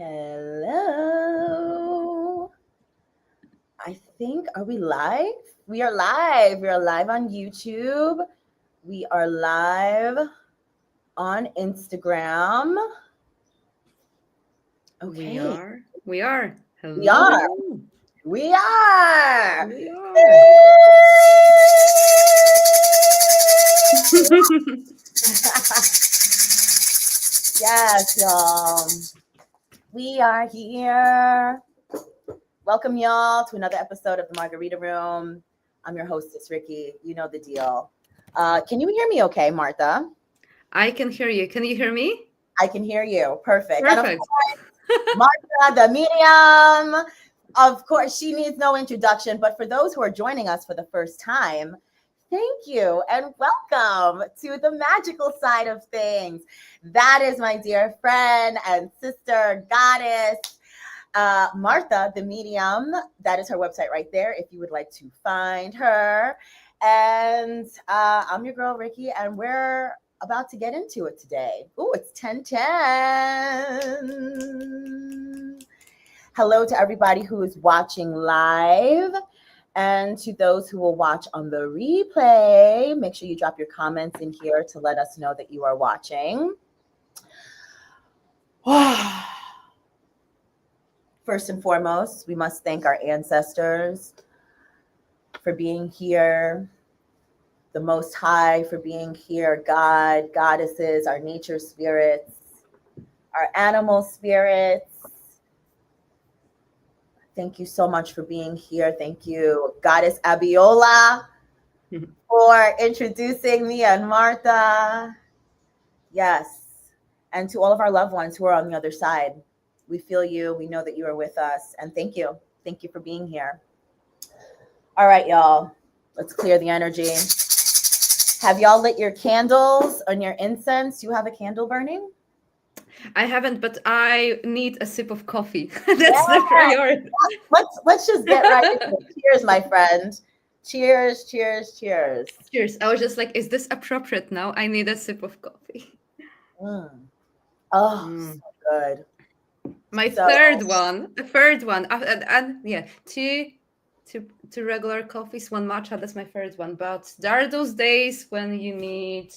Hello. I think, are we live? We are live. We are live on YouTube. We are live on Instagram. We Okay. are. We are. We Hello, are. hello. We are. We are. Yes, y'all. We are here. Welcome, y'all, to another episode of the Margarita Room. I'm your hostess, Rikki. You know the deal. Can you hear me okay, Martha? I can hear you. Can you hear me? I can hear you. Perfect. And of Perfect. course, Martha, the medium. Of course, she needs no introduction, but for those who are joining us for the first time, thank you and welcome to the magical side of things. That is my dear friend and sister, goddess, Martha, the medium. That is her website right there if you would like to find her. And I'm your girl, Rikki, and we're about to get into it today. Ooh, it's 10:10. Hello to everybody who is watching live. And to those who will watch on the replay, make sure you drop your comments in here to let us know that you are watching. First and foremost, we must thank our ancestors for being here, the Most High for being here, God, goddesses, our nature spirits, our animal spirits. Thank you so much for being here. Thank you, Goddess Abiola, for introducing me and Martha. Yes. And to all of our loved ones who are on the other side, we feel you. We know that you are with us. And thank you. Thank you for being here. All right, y'all. Let's clear the energy. Have y'all lit your candles and your incense? You have a candle burning? I haven't, but I need a sip of coffee. That's the priority. Let's just get right into it. Cheers, my friend. Cheers, cheers, cheers. Cheers. I was just like, is this appropriate now? I need a sip of coffee. Mm. Oh, so good. My So, third one. The third one. And yeah, two regular coffees, one matcha. That's my third one. But there are those days when you need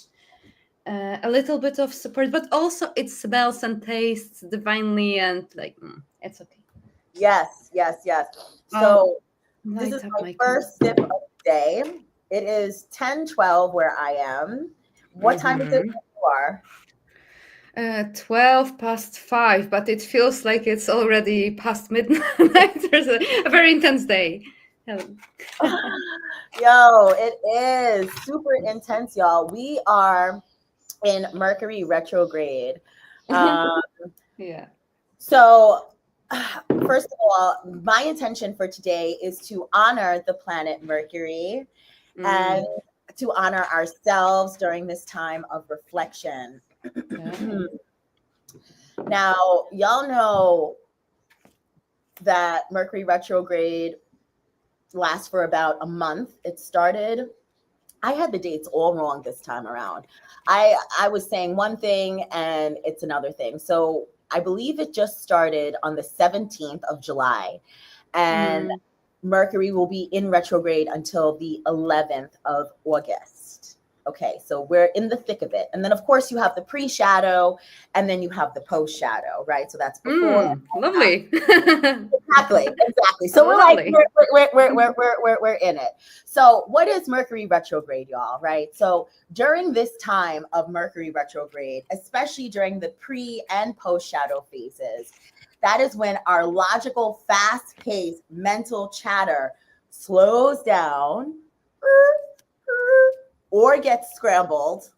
a little bit of support, but also it smells and tastes divinely, and like it's okay. yes, yes, yes. I'll So this is light up my my first sip of the day. It is 10:12 where I am. What time is it where you are? 12 past 5, but it feels like it's already past midnight. There's a very intense day. Yo, it is super intense, y'all. We are in Mercury retrograde. Yeah. So, first of all, my intention for today is to honor the planet Mercury and to honor ourselves during this time of reflection. Now, y'all know that Mercury retrograde lasts for about a month. It started, I had the dates all wrong this time around. I was saying one thing and it's another thing. So I believe it just started on the 17th of July, and Mercury will be in retrograde until the 11th of August. Okay, so we're in the thick of it. And then, of course, you have the pre-shadow and then you have the post-shadow, right? So that's before. Lovely. Exactly. So we're like, Lovely. we're in it. So what is Mercury retrograde, y'all, right? So during this time of Mercury retrograde, especially during the pre and post-shadow phases, that is when our logical, fast-paced mental chatter slows down or gets scrambled,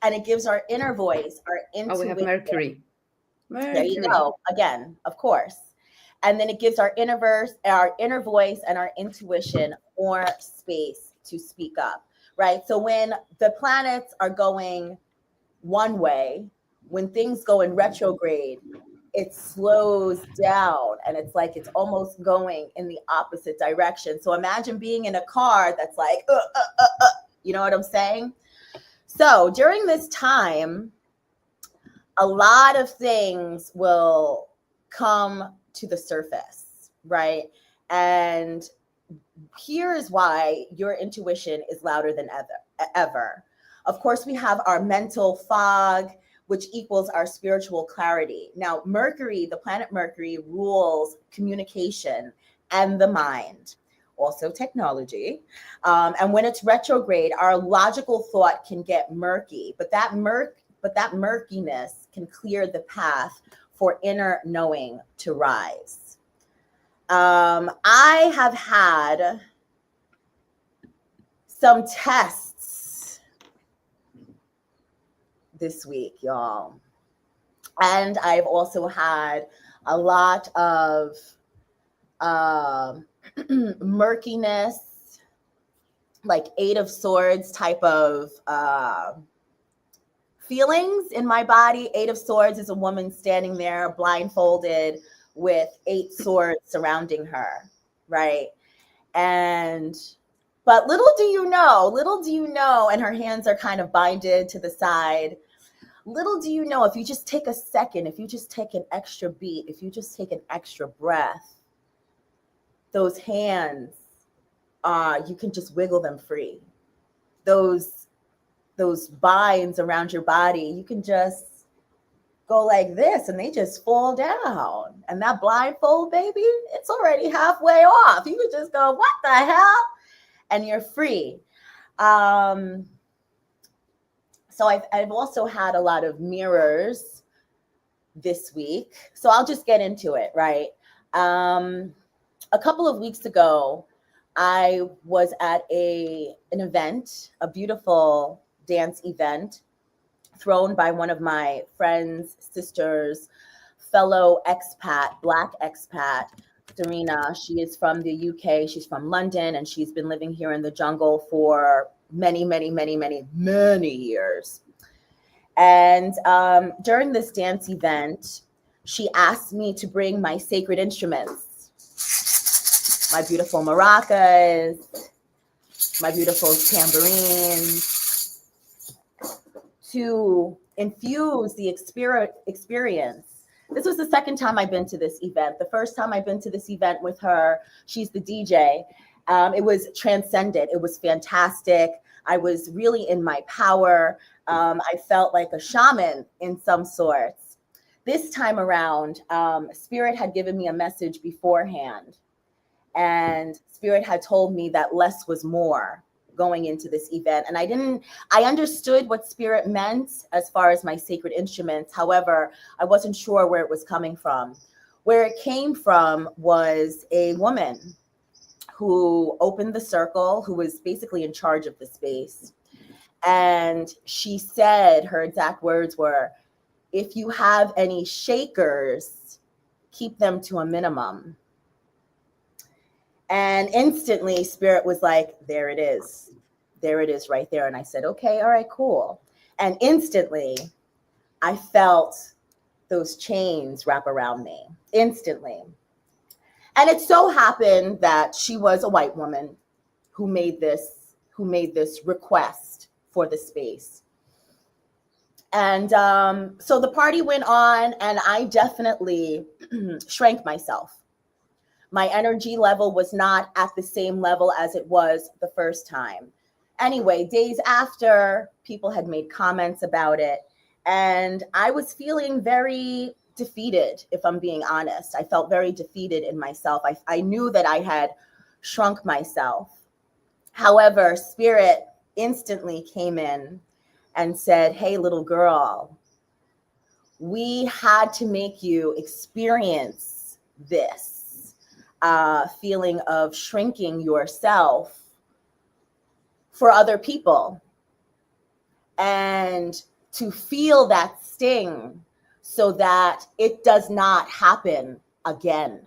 and it gives our inner voice, our intuition. Oh, we have Mercury. There you go. Again, of course. And then it gives our inner voice and our intuition more space to speak up, right? So when the planets are going one way, when things go in retrograde, it slows down and it's like it's almost going in the opposite direction. So imagine being in a car that's like, you know what I'm saying? So during this time, a lot of things will come to the surface, right? And here is why your intuition is louder than ever. Of course, we have our mental fog, which equals our spiritual clarity. Now, Mercury, the planet Mercury, rules communication and the mind, also technology. And when it's retrograde, our logical thought can get murky, but that murkiness can clear the path for inner knowing to rise. I have had some tests this week, y'all. And I've also had a lot of murkiness, like Eight of Swords type of feelings in my body. Eight of Swords is a woman standing there blindfolded with 8 swords surrounding her, right? But little do you know, and her hands are kind of binded to the side. Little do you know, if you just take a second, if you just take an extra beat, if you just take an extra breath, those hands, you can just wiggle them free. Those binds around your body, you can just go like this and they just fall down. And that blindfold, baby, it's already halfway off. You could just go, what the hell? And you're free. So I've also had a lot of mirrors this week. So I'll just get into it, right? A couple of weeks ago, I was at an event, a beautiful dance event thrown by one of my friend's sister's fellow expat, Black expat, Serena. She is from the UK. She's from London, and she's been living here in the jungle for many, many, many, many, many years. And during this dance event, she asked me to bring my sacred instruments, my beautiful maracas, my beautiful tambourines, to infuse the experience. This was the second time I've been to this event. The first time I've been to this event with her, she's the DJ. It was transcendent. It was fantastic. I was really in my power. I felt like a shaman in some sorts. This time around, Spirit had given me a message beforehand. And Spirit had told me that less was more going into this event. And I understood what Spirit meant as far as my sacred instruments. However, I wasn't sure where it was coming from. Where it came from was a woman who opened the circle, who was basically in charge of the space. And she said, her exact words were, if you have any shakers, keep them to a minimum. And instantly Spirit was like, there it is. There it is right there. And I said, okay, all right, cool. And instantly I felt those chains wrap around me, instantly. And it so happened that she was a white woman who made this request for the space. And so the party went on, and I definitely shrank myself. My energy level was not at the same level as it was the first time. Anyway, days after, people had made comments about it, and I was feeling very defeated, if I'm being honest. I felt very defeated in myself. I knew that I had shrunk myself. However, Spirit instantly came in and said, hey, little girl, we had to make you experience this feeling of shrinking yourself for other people, and to feel that sting so that it does not happen again.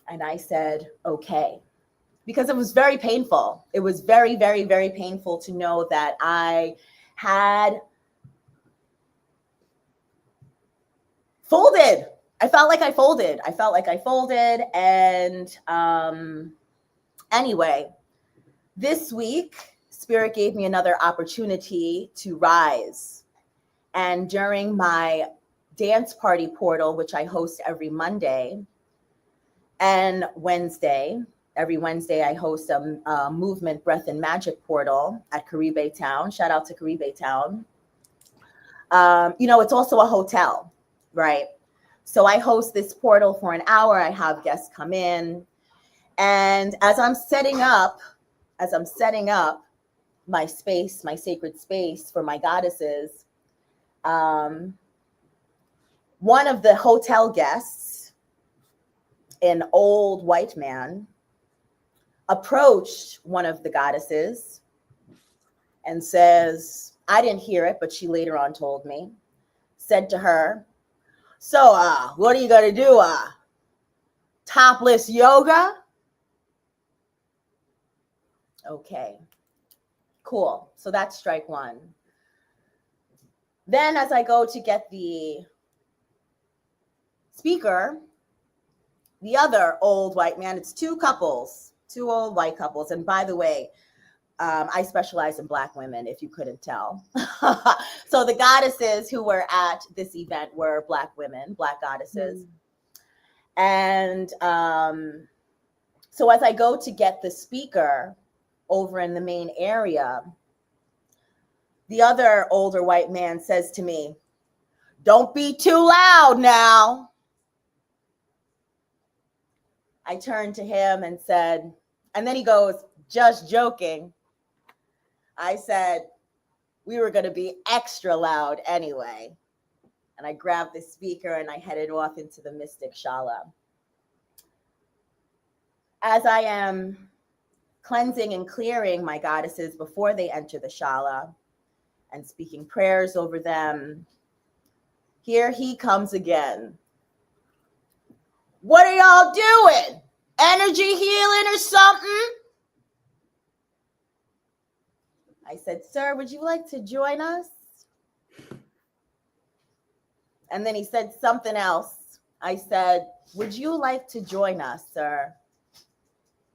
And I said, okay, because it was very painful. It was very, very, very painful to know that I had folded. I felt like I folded. And anyway, this week, Spirit gave me another opportunity to rise. And during my dance party portal, which I host every Monday and Wednesday, every Wednesday I host a movement, breath, and magic portal at Caribe Town. Shout out to Caribe Town. It's also a hotel, right? So I host this portal for an hour. I have guests come in. And as I'm setting up my space, my sacred space for my goddesses, one of the hotel guests, an old white man, approached one of the goddesses and says, I didn't hear it, but she later on told me, said to her, so what are you going to do? Topless yoga? Okay, cool. So that's strike one. Then as I go to get the speaker, the other old white man, it's two old white couples. And by the way, I specialize in Black women, if you couldn't tell. So the goddesses who were at this event were Black women, Black goddesses. And so as I go to get the speaker over in the main area, the other older white man says to me, don't be too loud now. I turned to him and said, and then he goes, just joking. I said, we were going to be extra loud anyway. And I grabbed the speaker and I headed off into the Mystic Shala. As I am cleansing and clearing my goddesses before they enter the Shala and speaking prayers over them, here he comes again. What are y'all doing? Energy healing or something? I said, sir, would you like to join us? And then he said something else. I said, would you like to join us, sir?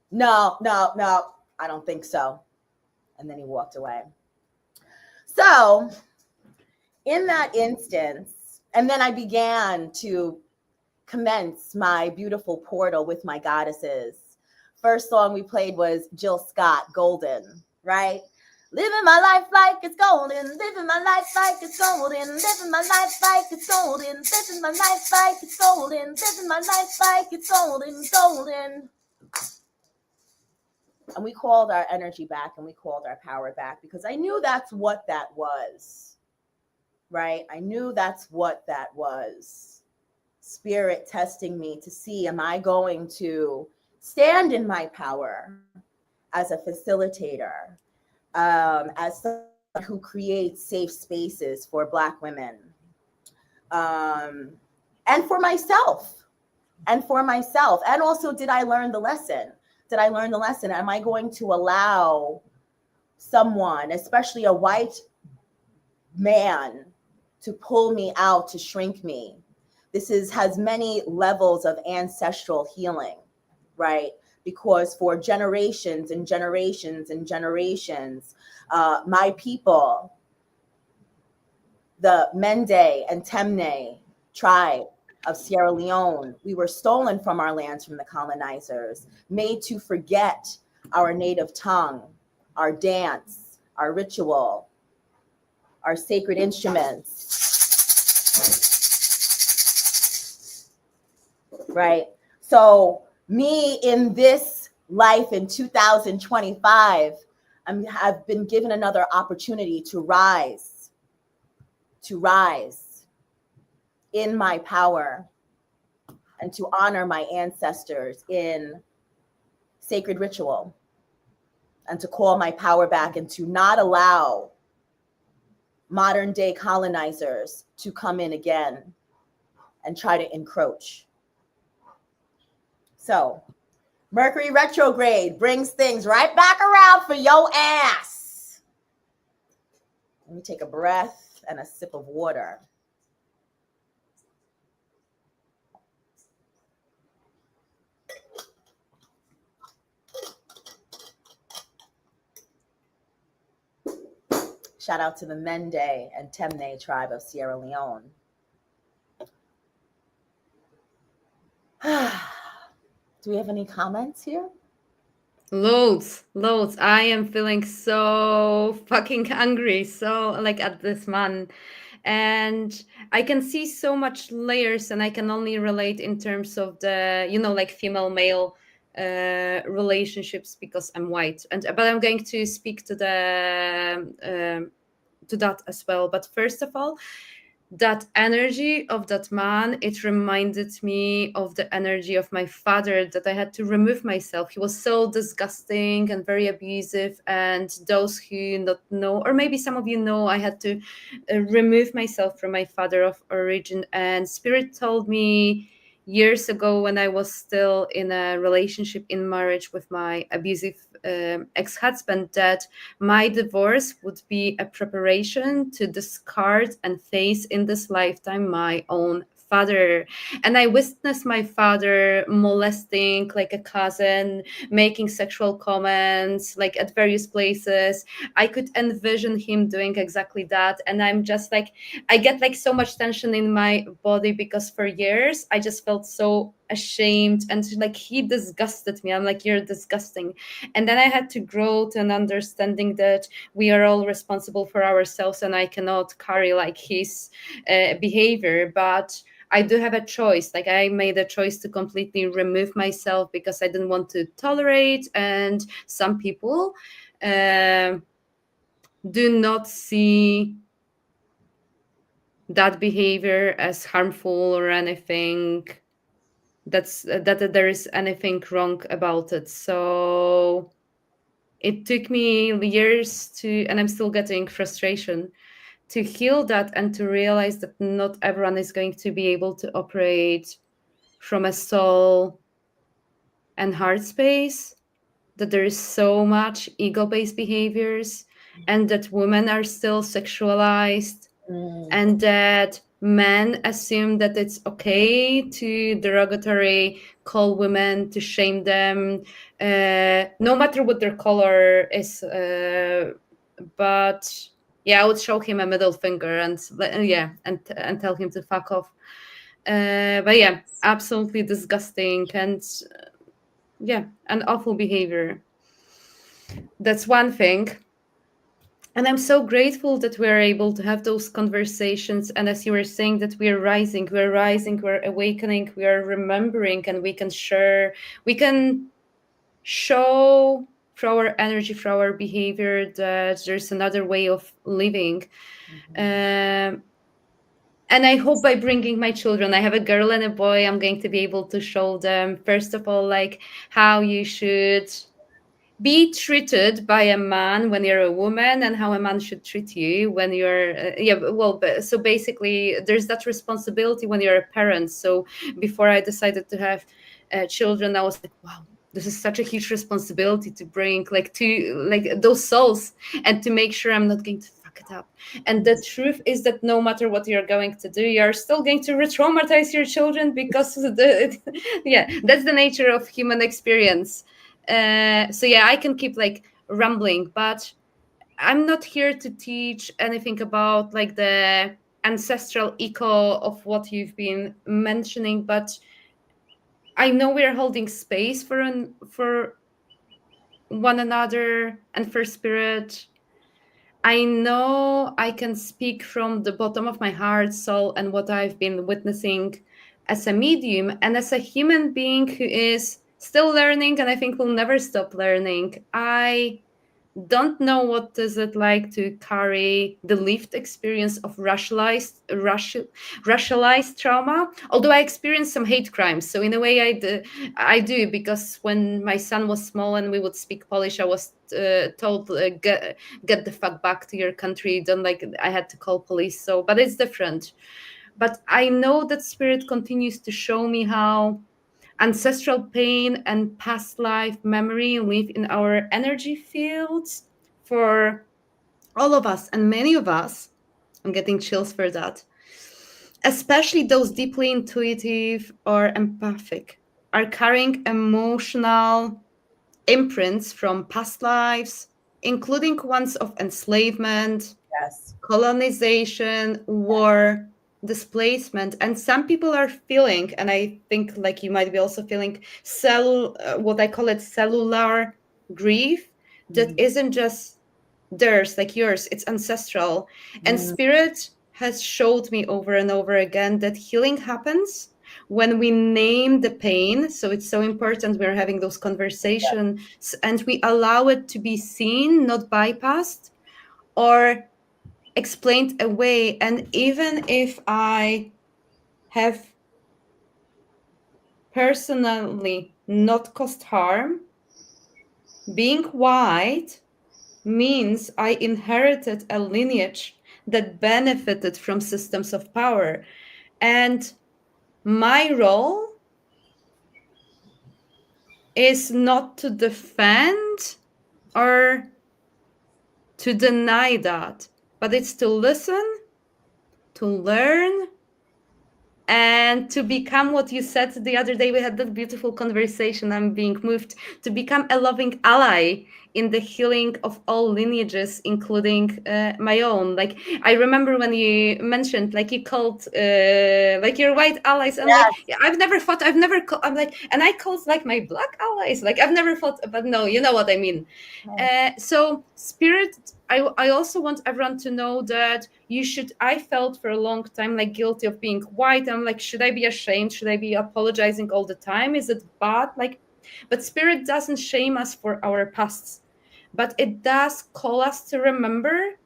No, I don't think so. And then he walked away. So in that instance, and then I began to commence my beautiful portal with my goddesses. First song we played was Jill Scott, Golden, right? Living my life like it's golden, living my life like it's golden, living my life like it's golden, living my life like it's golden, living my life like it's golden, golden. And we called our energy back and we called our power back because I knew that's what that was, right? I knew that's what that was. Spirit testing me to see, am I going to stand in my power as a facilitator, as someone who creates safe spaces for Black women, and for myself. And also, did I learn the lesson? Am I going to allow someone, especially a white man, to pull me out, to shrink me? This has many levels of ancestral healing, right? Because for generations and generations and generations, my people, the Mende and Temne tribe of Sierra Leone, we were stolen from our lands from the colonizers, made to forget our native tongue, our dance, our ritual, our sacred instruments, right? So me in this life in 2025, I've been given another opportunity to rise in my power and to honor my ancestors in sacred ritual and to call my power back and to not allow modern day colonizers to come in again and try to encroach. So Mercury retrograde brings things right back around for your ass. Let me take a breath and a sip of water. Shout out to the Mende and Temne tribe of Sierra Leone. Do we have any comments here? Loads, loads. I am feeling so fucking hungry, so like at this man. And I can see so much layers, and I can only relate in terms of the, like female male relationships because I'm white. And but I'm going to speak to that as well. But first of all, that energy of that man, it reminded me of the energy of my father, that I had to remove myself. He was so disgusting and very abusive, and those who not know, or maybe some of you know, I had to remove myself from my father of origin. And spirit told me years ago, when I was still in a relationship, in marriage with my abusive ex-husband, that my divorce would be a preparation to discard and face in this lifetime my own father. And I witnessed my father molesting like a cousin, making sexual comments like at various places. I could envision him doing exactly that. And I'm just like, I get like so much tension in my body, because for years I just felt so ashamed, and like he disgusted me. I'm like, you're disgusting. And then I had to grow to an understanding that we are all responsible for ourselves, and I cannot carry like his behavior. But I do have a choice. Like, I made a choice to completely remove myself because I didn't want to tolerate. And some people do not see that behavior as harmful or anything, that there is anything wrong about it. So it took me years to, and I'm still getting frustration, to heal that and to realize that not everyone is going to be able to operate from a soul and heart space, that there is so much ego-based behaviors, and that women are still sexualized, and that men assume that it's okay to derogatory call women, to shame them, no matter what their color is. But yeah, I would show him a middle finger and yeah, and tell him to fuck off. But yeah, absolutely disgusting, and yeah, an awful behavior. That's one thing. And I'm so grateful that we're able to have those conversations. And as you were saying, that we're rising, we're awakening, we are remembering, and we can share, we can show through our energy, through our behavior, that there's another way of living. And I hope by bringing my children, I have a girl and a boy, I'm going to be able to show them, first of all, like how you should be treated by a man when you're a woman, and how a man should treat you when you're so basically there's that responsibility when you're a parent. So before I decided to have children, I was like, wow, this is such a huge responsibility to bring like to like those souls, and to make sure I'm not going to fuck it up. And the truth is that no matter what you're going to do, you're still going to re-traumatize your children, because yeah, that's the nature of human experience. So yeah, I can keep like rambling, but I'm not here to teach anything about like the ancestral echo of what you've been mentioning, but I know we're holding space for one another and for spirit. I know I can speak from the bottom of my heart, soul, and what I've been witnessing as a medium and as a human being who is still learning, and I think will never stop learning. I don't know what is it like to carry the lived experience of racialized trauma, although I experienced some hate crimes. So in a way I do, because when my son was small and we would speak Polish, I was told, get the fuck back to your country, don't, like, I had to call police. So but it's different. But I know that spirit continues to show me how ancestral pain and past life memory live in our energy fields for all of us, and many of us, I'm getting chills for that, especially those deeply intuitive or empathic, are carrying emotional imprints from past lives, including ones of enslavement, Yes. colonization, war, displacement. And some people are feeling, and I think like you might be also feeling what I call it cellular grief that Mm, isn't just theirs, like yours, it's ancestral. And mm, spirit has showed me over and over again that healing happens when we name the pain. So it's so important we're having those conversations and we allow it to be seen, not bypassed or explained away. And even if I have personally not caused harm, being white means I inherited a lineage that benefited from systems of power. And my role is not to defend or to deny that, but it's to listen, to learn, and to become what you said the other day. We had that beautiful conversation. I'm being moved to become a loving ally in the healing of all lineages, including my own. Like I remember when you mentioned, like you called like your white allies. I'm like, yes. yeah, I'm like, and I called like my black allies. Like I've never thought, but no, you know what I mean. Oh, So spirit, I also want everyone to know that you should. I felt for a long time like guilty of being white. I'm like, should I be ashamed? Should I be apologizing all the time? Is it bad? Like, but spirit doesn't shame us for our pasts, but it does call us to remember,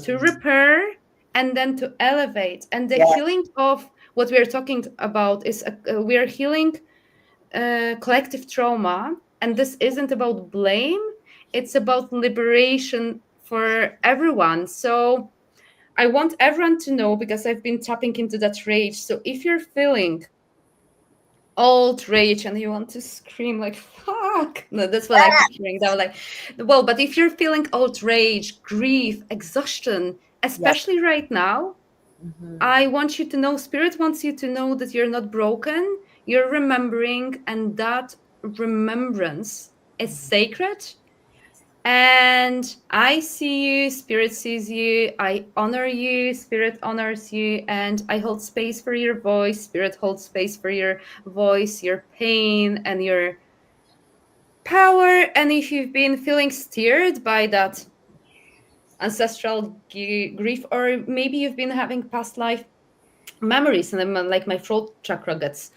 to mm, repair, and then to elevate. And the yes. healing of what we are talking about is we are healing collective trauma, and this isn't about blame. It's about liberation for everyone. So I want everyone to know, because I've been tapping into that rage. So if you're feeling old rage and you want to scream like fuck, no, that's what I keep hearing. That like, well, but if you're feeling old rage, grief, exhaustion, Yes. especially right now, Mhm. I want you to know, spirit wants you to know that you're not broken. You're remembering, and that remembrance is sacred. And I see you, spirit sees you, I honor you, spirit honors you, and I hold space for your voice, spirit holds space for your voice, your pain, and your power. And if you've been feeling stirred by that ancestral grief, or maybe you've been having past life memories, and then like my throat chakra gets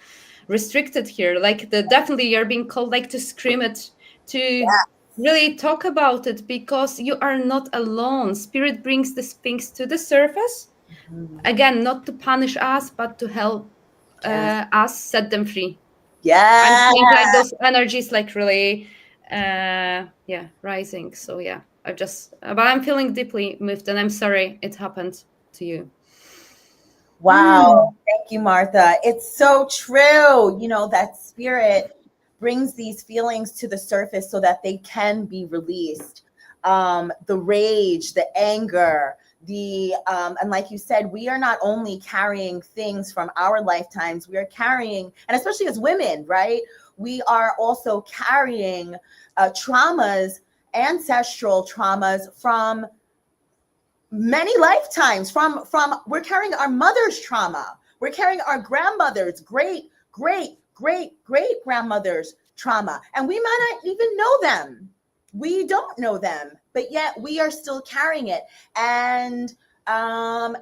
restricted here, like definitely you're being called like to scream it, to really talk about it, because you are not alone. Spirit brings these things to the surface, Mhm. again, not to punish us, but to help Yes. us set them free. I'm Yeah. feeling like those energies like really yeah, rising. So yeah, I just but I'm feeling deeply moved, and I'm sorry it happened to you. Wow. Thank you, Martha. It's so true. That spirit brings these feelings to the surface so that they can be released. The rage, the anger, and like you said, we are not only carrying things from our lifetimes, we are carrying, and especially as women, right? We are also carrying traumas, ancestral traumas from many lifetimes, from we're carrying our mother's trauma, we're carrying our grandmother's great grandmother's trauma, and we might not even know them. We don't know them, but yet we are still carrying it. And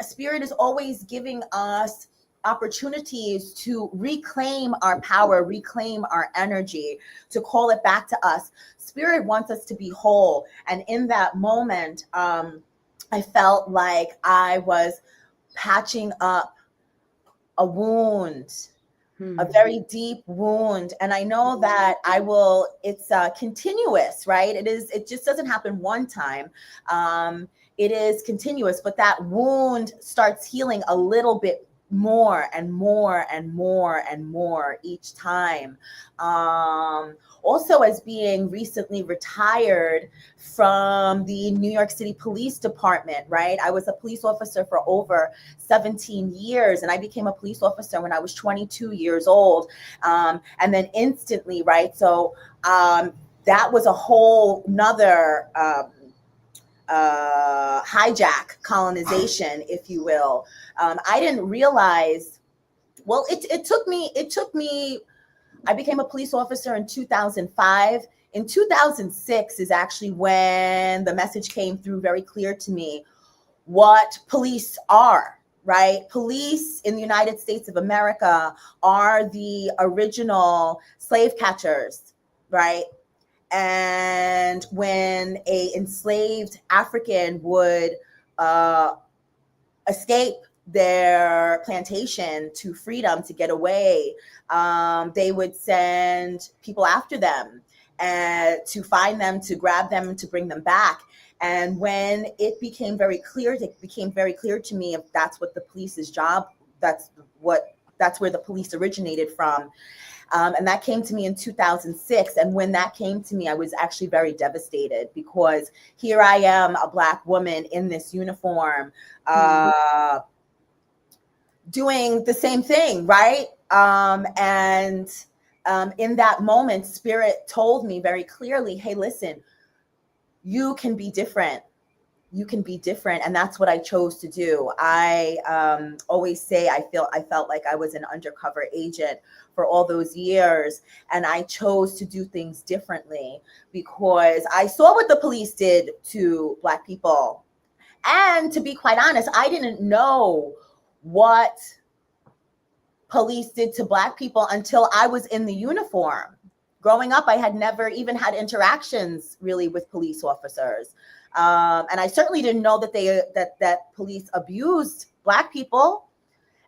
spirit is always giving us opportunities to reclaim our power, reclaim our energy, to call it back to us. Spirit wants us to be whole, and in that moment, I felt like I was patching up a wound, a Hmm. very deep wound. And I know that it's continuous, right? It just doesn't happen one time. It is continuous, but that wound starts healing a little bit more and more and more and more each time. Also, as being recently retired from the New York City Police Department, right? I was a police officer for over 17 years, and I became a police officer when I was 22 years old. And then instantly, right? So that was a whole nother hijack colonization, if you will. I didn't realize. Well, it took me. I became a police officer in 2005. In 2006 is actually when the message came through very clear to me what police are, right? Police in the United States of America are the original slave catchers, right? And when a enslaved African would uh, escape their plantation to freedom to get away, they would send people after them and to find them, to grab them, to bring them back. And when it became very clear, to me if that's what the police's job, that's where the police originated from. And that came to me in 2006. And when that came to me, I was actually very devastated, because here I am, a Black woman in this uniform, doing the same thing, right? In that moment, Spirit told me very clearly, hey, listen, you can be different. You can be different. And that's what I chose to do. I always say I felt like I was an undercover agent for all those years. And I chose to do things differently because I saw what the police did to Black people. And to be quite honest, I didn't know what police did to Black people until I was in the uniform. Growing up, I had never even had interactions really with police officers. And I certainly didn't know that police abused Black people.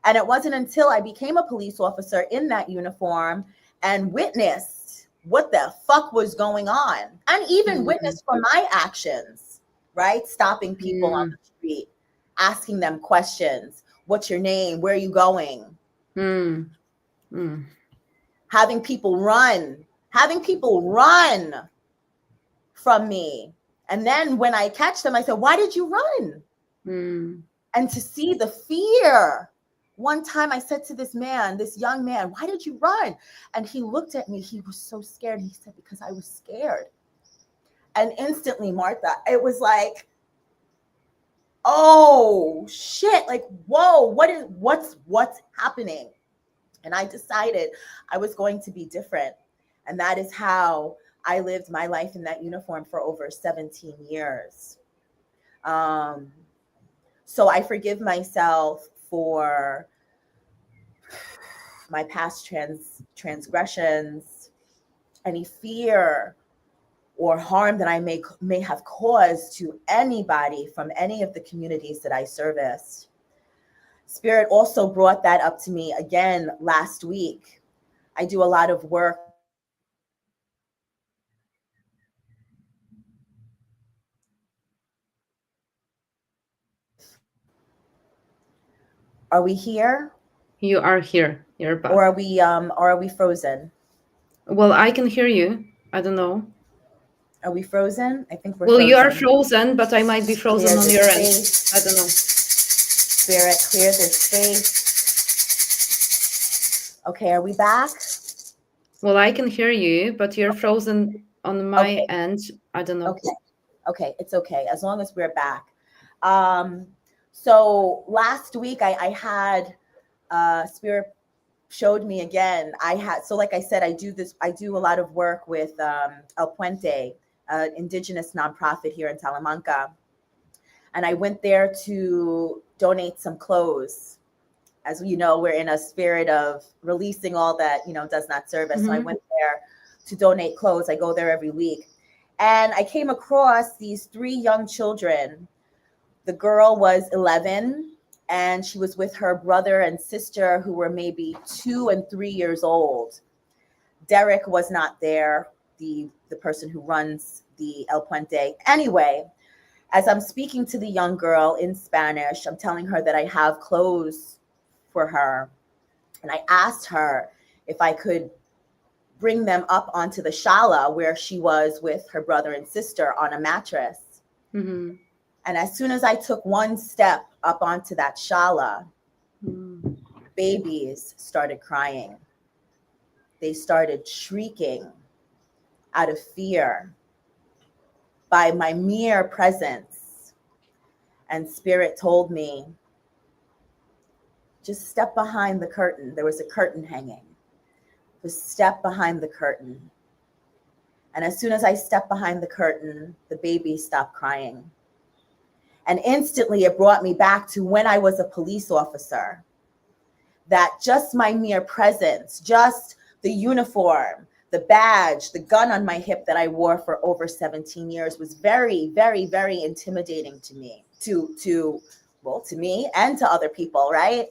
And it wasn't until I became a police officer in that uniform and witnessed what the fuck was going on, and even witnessed for my actions, right? Stopping people on the street, asking them questions. What's your name? Where are you going? Having people run from me. And then when I catch them, I say, why did you run? And to see the fear. One time I said to this young man, why did you run? And he looked at me. He was so scared. He said, because I was scared. And instantly, Martha, it was like, oh shit, like, whoa, what's happening? And I decided I was going to be different. And that is how I lived my life in that uniform for over 17 years. So I forgive myself for my past transgressions, any fear or harm that I may have caused to anybody from any of the communities that I serviced. Spirit also brought that up to me again last week. I do a lot of work. Are we here? You are here. You're back. Or are we frozen? Well, I can hear you. I don't know. Are we frozen? I think we're well, frozen. you are frozen, but I might be frozen Clear on this your end. space. I don't know. Spirit, clear this space. Okay, are we back? Well, I can hear you, but you're frozen on my Okay. end. I don't know. Okay, it's okay as long as we're back. So last week I had Spirit showed me again. So like I said, I do a lot of work with El Puente, indigenous nonprofit here in Salamanca. And I went there to donate some clothes. As you know, we're in a spirit of releasing all that, does not serve us. So I went there to donate clothes. I go there every week. And I came across these 3 young children. The girl was 11, and she was with her brother and sister, who were maybe 2 and 3 years old. Derek was not there, the person who runs the El Puente. Anyway, as I'm speaking to the young girl in Spanish, I'm telling her that I have clothes for her. And I asked her if I could bring them up onto the shala where she was with her brother and sister on a mattress. And as soon as I took one step up onto that shala, babies started crying. They started shrieking out of fear by my mere presence. And Spirit told me, just step behind the curtain. There was a curtain hanging. Just step behind the curtain. And as soon as I stepped behind the curtain, the baby stopped crying. And instantly it brought me back to when I was a police officer, that just my mere presence, just the uniform, the badge, the gun on my hip that I wore for over 17 years was very, very, very intimidating to me, to me and to other people, right?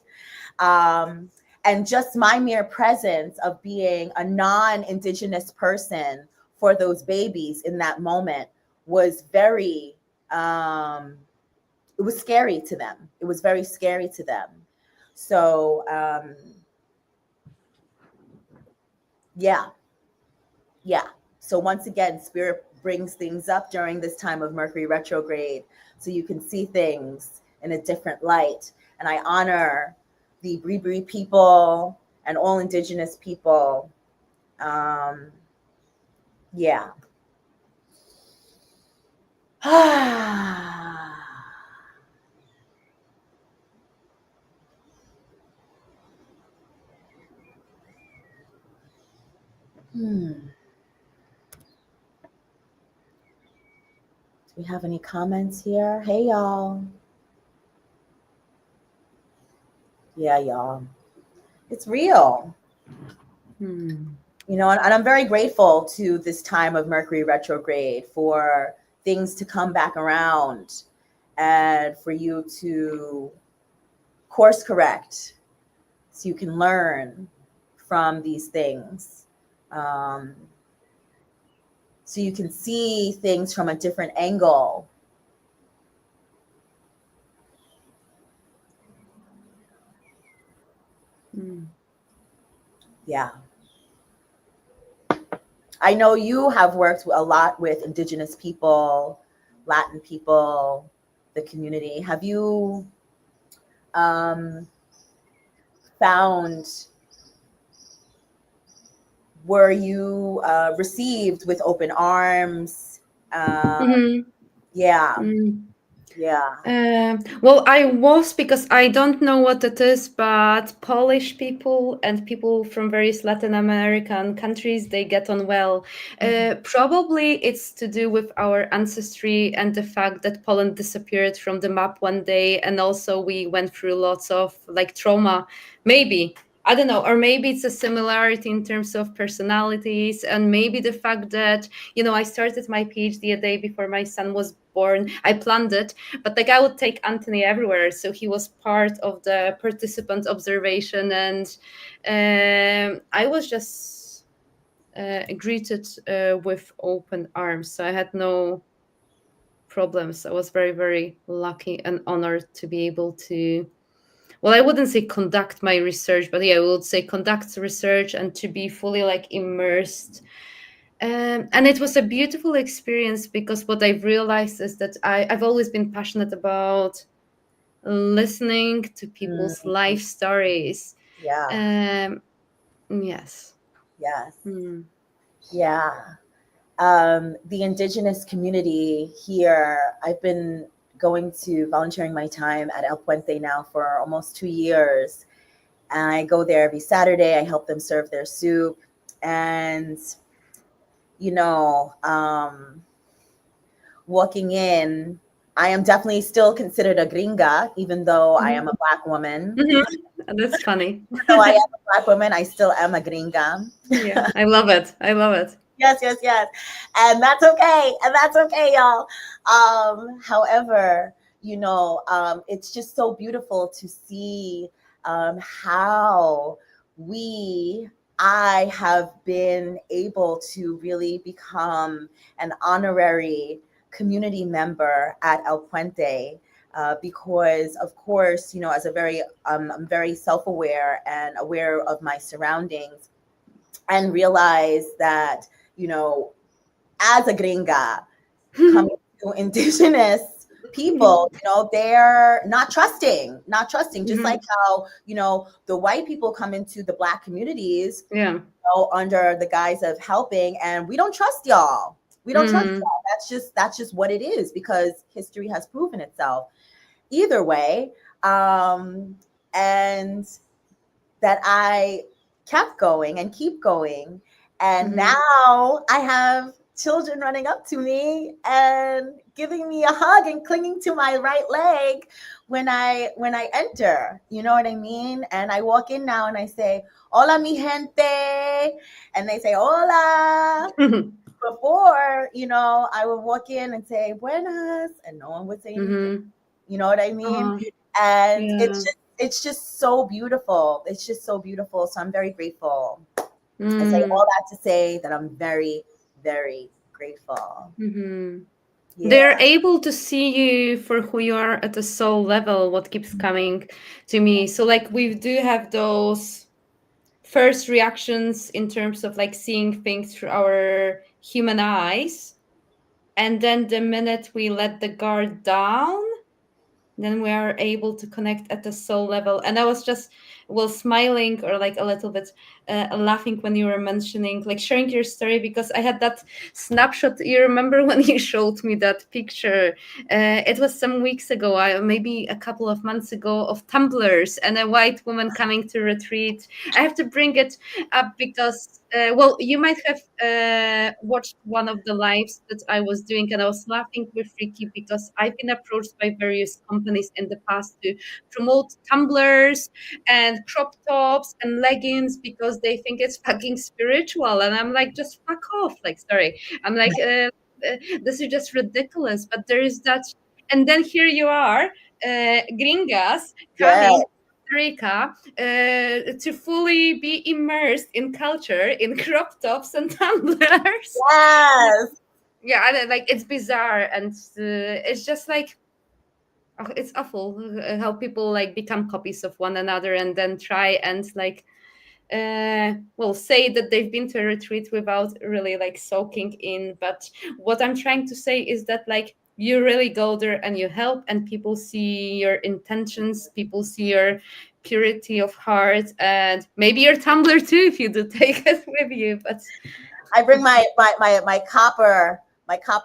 And just my mere presence of being a non-Indigenous person for those babies in that moment was very, it was scary to them. It was very scary to them. So, yeah. So once again, Spirit brings things up during this time of Mercury retrograde, so you can see things in a different light. And I honor the Bribri people and all Indigenous people. Yeah. Do we have any comments here? Hey, y'all. Yeah, y'all. It's real. You know, and I'm very grateful to this time of Mercury retrograde for things to come back around and for you to course correct so you can learn from these things. So you can see things from a different angle. Yeah. I know you have worked a lot with Indigenous people, Latin people, the community. Have you found, were you received with open arms? Yeah. Well, I was, because I don't know what it is, but Polish people and people from various Latin American countries, they get on well. Probably it's to do with our ancestry and the fact that Poland disappeared from the map one day, and also we went through lots of like trauma. Maybe, I don't know, or maybe it's a similarity in terms of personalities, and maybe the fact that, you know, I started my PhD a day before my son was born. I planned it, but like I would take Anthony everywhere, so he was part of the participant observation, and I was just greeted with open arms. So I had no problems. I was very, very lucky and honored to be able to, well, I wouldn't say conduct my research, but yeah, I would say conduct research and to be fully like immersed. And it was a beautiful experience, because what I've realized is that I've always been passionate about listening to people's life stories. Yeah. Yes. Yes. Yeah. The Indigenous community here, I've been volunteering my time at El Puente now for almost 2 years. And I go there every Saturday. I help them serve their soup. And, you know, walking in, I am definitely still considered a gringa, even though I am a Black woman. That's funny. Even though I am a Black woman, I still am a gringa. Yeah, I love it. I love it. Yes. And that's okay. Y'all. However, you know, it's just so beautiful to see how I have been able to really become an honorary community member at El Puente. Because of course, you know, as I'm very self-aware and aware of my surroundings, and realize that, you know, as a gringa coming to Indigenous people, you know, they're not trusting, just like how, you know, the white people come into the Black communities, you know, under the guise of helping, and we don't trust y'all. That's just what it is, because history has proven itself. either way. Um, and that I kept going and keep going. And Mm-hmm. now I have children running up to me and giving me a hug and clinging to my right leg when I enter. You know what I mean? And I walk in now and I say, "Hola mi gente." And they say, "Hola." Before, I would walk in and say, "Buenas," and no one would say anything. Mm-hmm. You know what I mean? Uh, And yeah. it's just so beautiful. It's just so beautiful. So I'm very grateful. I say all Mm. that to say that I'm very, very grateful. Mm-hmm. They're Yeah. able to see you for who you are at a soul level, what keeps coming to me. So like we do have those first reactions in terms of like seeing things through our human eyes. And then the minute we let the guard down, then we are able to connect at the soul level. And I was just, well, smiling or like a little bit laughing when you were mentioning, like sharing your story, because I had that snapshot. You remember when you showed me that picture? It was some weeks ago, maybe a couple of months ago, of tumblers and a white woman coming to retreat. I have to bring it up because, well, you might have watched one of the lives that I was doing, and I was laughing with Rikki because I've been approached by various companies in the past to promote tumblers and crop tops and leggings because they think it's fucking spiritual. And I'm like, just fuck off. Like, sorry. I'm like, this is just ridiculous. But there is that. And then here you are, gringas, Yeah. coming Rica, to fully be immersed in culture in crop tops and tumblers. Yes. Yeah, like it's bizarre, and it's just like, oh, it's awful how people like become copies of one another and then try and like well, say that they've been to a retreat without really like soaking in. But what I'm trying to say is that like you really go there and you help, and people see your intentions, people see your purity of heart, and maybe your tumbler too if you do take it with you. But I bring my copper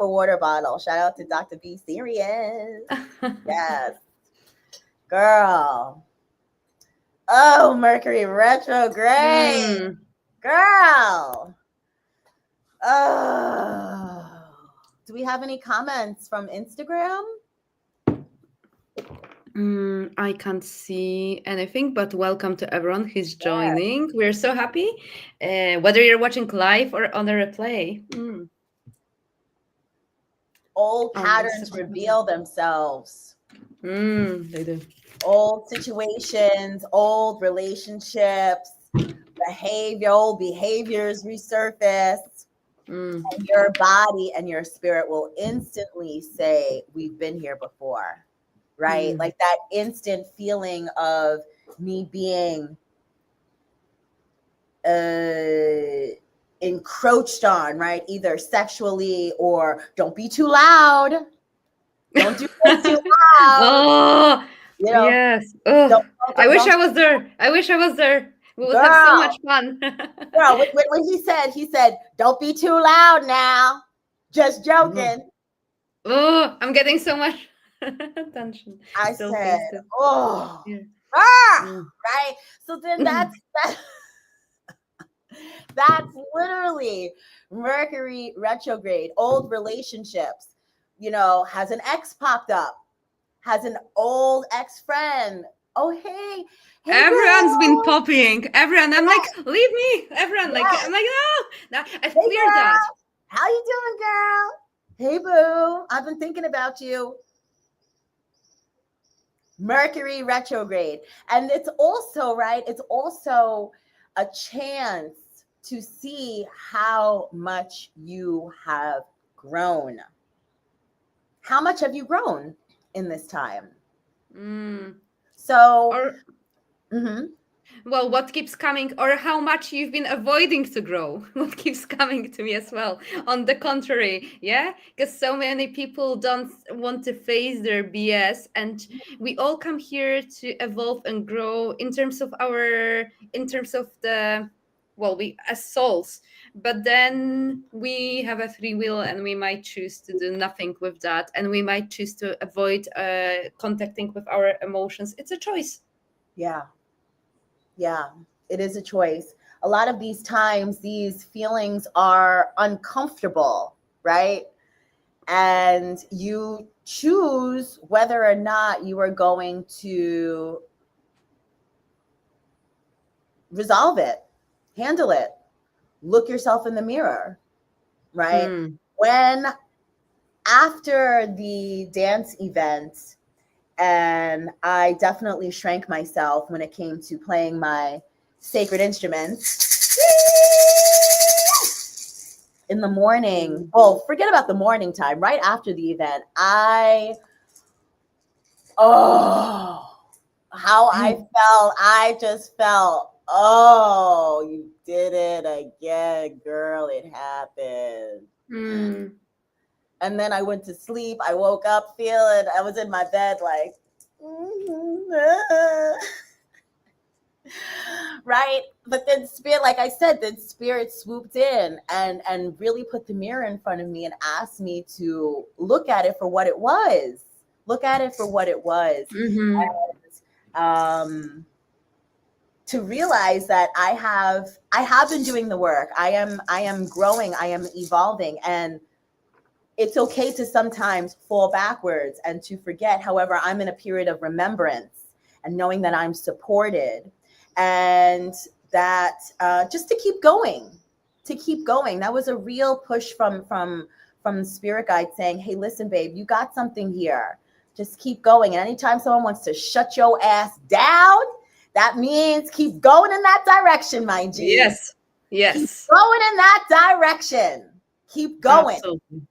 water bottle. Shout out to Dr. B Serious. Yes. Girl. Oh, Mercury retrograde. mm, Girl. Oh. Do we have any comments from Instagram? I can't see anything, but welcome to everyone who's joining. We're so happy, whether you're watching live or on the replay. Old Oh, that's so patterns reveal themselves. they do. Old situations, old relationships, old behaviors resurface. Mm, And your body and your spirit will instantly say, "We've been here before." Right? mm. Like that instant feeling of me being encroached on, right? Either sexually or don't be too loud. Don't do this too loud. Oh, You know, yes. Oh, don't, I don't, wish don't, I was there. I wish I was there. We would have so girl, much fun. girl. When he said, "Don't be too loud now." Just Oh, joking. oh, I'm getting so much attention. I Still said, tasted. "Oh, Yeah. ah," Mm. right. So then that's literally Mercury retrograde. Old relationships. Has an ex popped up? Has an old ex friend? Oh, hey, hey, Everyone's been boo. popping. Everyone. I'm like, Yes, leave me. Everyone. Like, yes. I'm like, no. No, I've Hey, cleared that. girl. How you doing, girl? Hey, boo. I've been thinking about you. Mercury retrograde. And it's also, right? It's also a chance to see how much you have grown. How much have you grown in this time? Mm. So, Or mhm. well, what keeps coming, or how much you've been avoiding to grow? What keeps coming to me as well? On the contrary, yeah, because so many people don't want to face their BS, and we all come here to evolve and grow in terms of the well, we as souls, but then we have a free will and we might choose to do nothing with that, and we might choose to avoid contacting with our emotions. It's a choice. Yeah. Yeah. It is a choice. A lot of these times, these feelings are uncomfortable, right? And you choose whether or not you are going to resolve it, handle it, look yourself in the mirror, right? Mm. When after the dance event, and I definitely shrank myself when it came to playing my sacred instruments in the morning. Oh, forget about the morning time. Right after the event, oh, how I felt. I just felt, oh, you did it again, girl. It happened. Mm. And then I went to sleep. I woke up feeling, I was in my bed like, right? But then spirit, like I said, then spirit swooped in and really put the mirror in front of me and asked me to look at it for what it was. Look at it for what it was. Mm-hmm. And, to realize that I have been doing the work. I am growing, I am evolving, and it's okay to sometimes fall backwards and to forget. However, I'm in a period of remembrance and knowing that I'm supported, and that just to keep going, to keep going. That was a real push from the spirit guide saying, hey, listen, babe, you got something here. Just keep going. And anytime someone wants to shut your ass down, that means keep going in that direction, my G. Yes. Keep Yes. going in that direction. Keep going. Absolutely.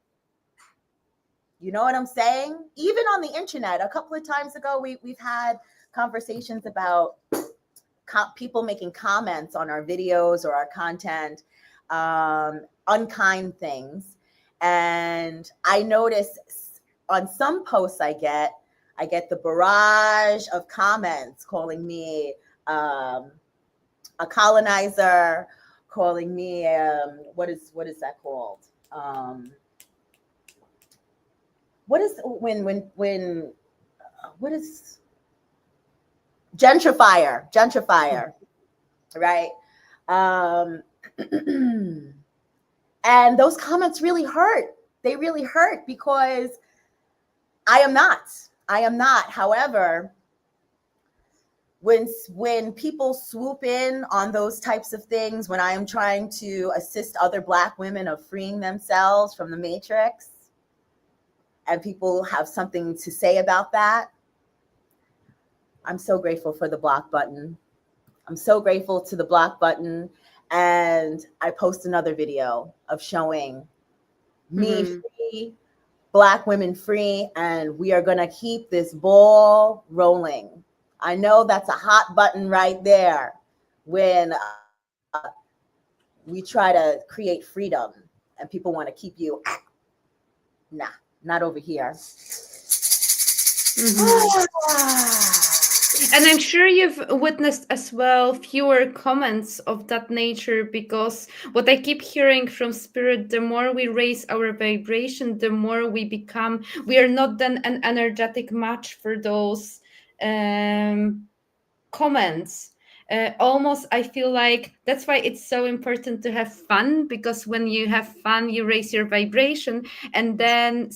You know what I'm saying? Even on the internet, a couple of times ago, we've had conversations about people making comments on our videos or our content, unkind things. And I notice on some posts I get the barrage of comments calling me a colonizer, calling me what is that called? What is when what is gentrifier, right? um and those comments really hurt. They really hurt because I am not. However, when people swoop in on those types of things, when I am trying to assist other Black women of freeing themselves from the matrix, and people have something to say about that, I'm so grateful for the block button. I'm so grateful to the block button. And I post another video of showing me Mm-hmm. free, Black women free, and we are going to keep this ball rolling. I know that's a hot button right there when we try to create freedom and people want to keep you, nah, not over here. Mm-hmm. And I'm sure you've witnessed as well fewer comments of that nature, because what I keep hearing from spirit, the more we raise our vibration, the more we are not then an energetic match for those comments. Almost, I feel like that's why it's so important to have fun, because when you have fun, you raise your vibration, and then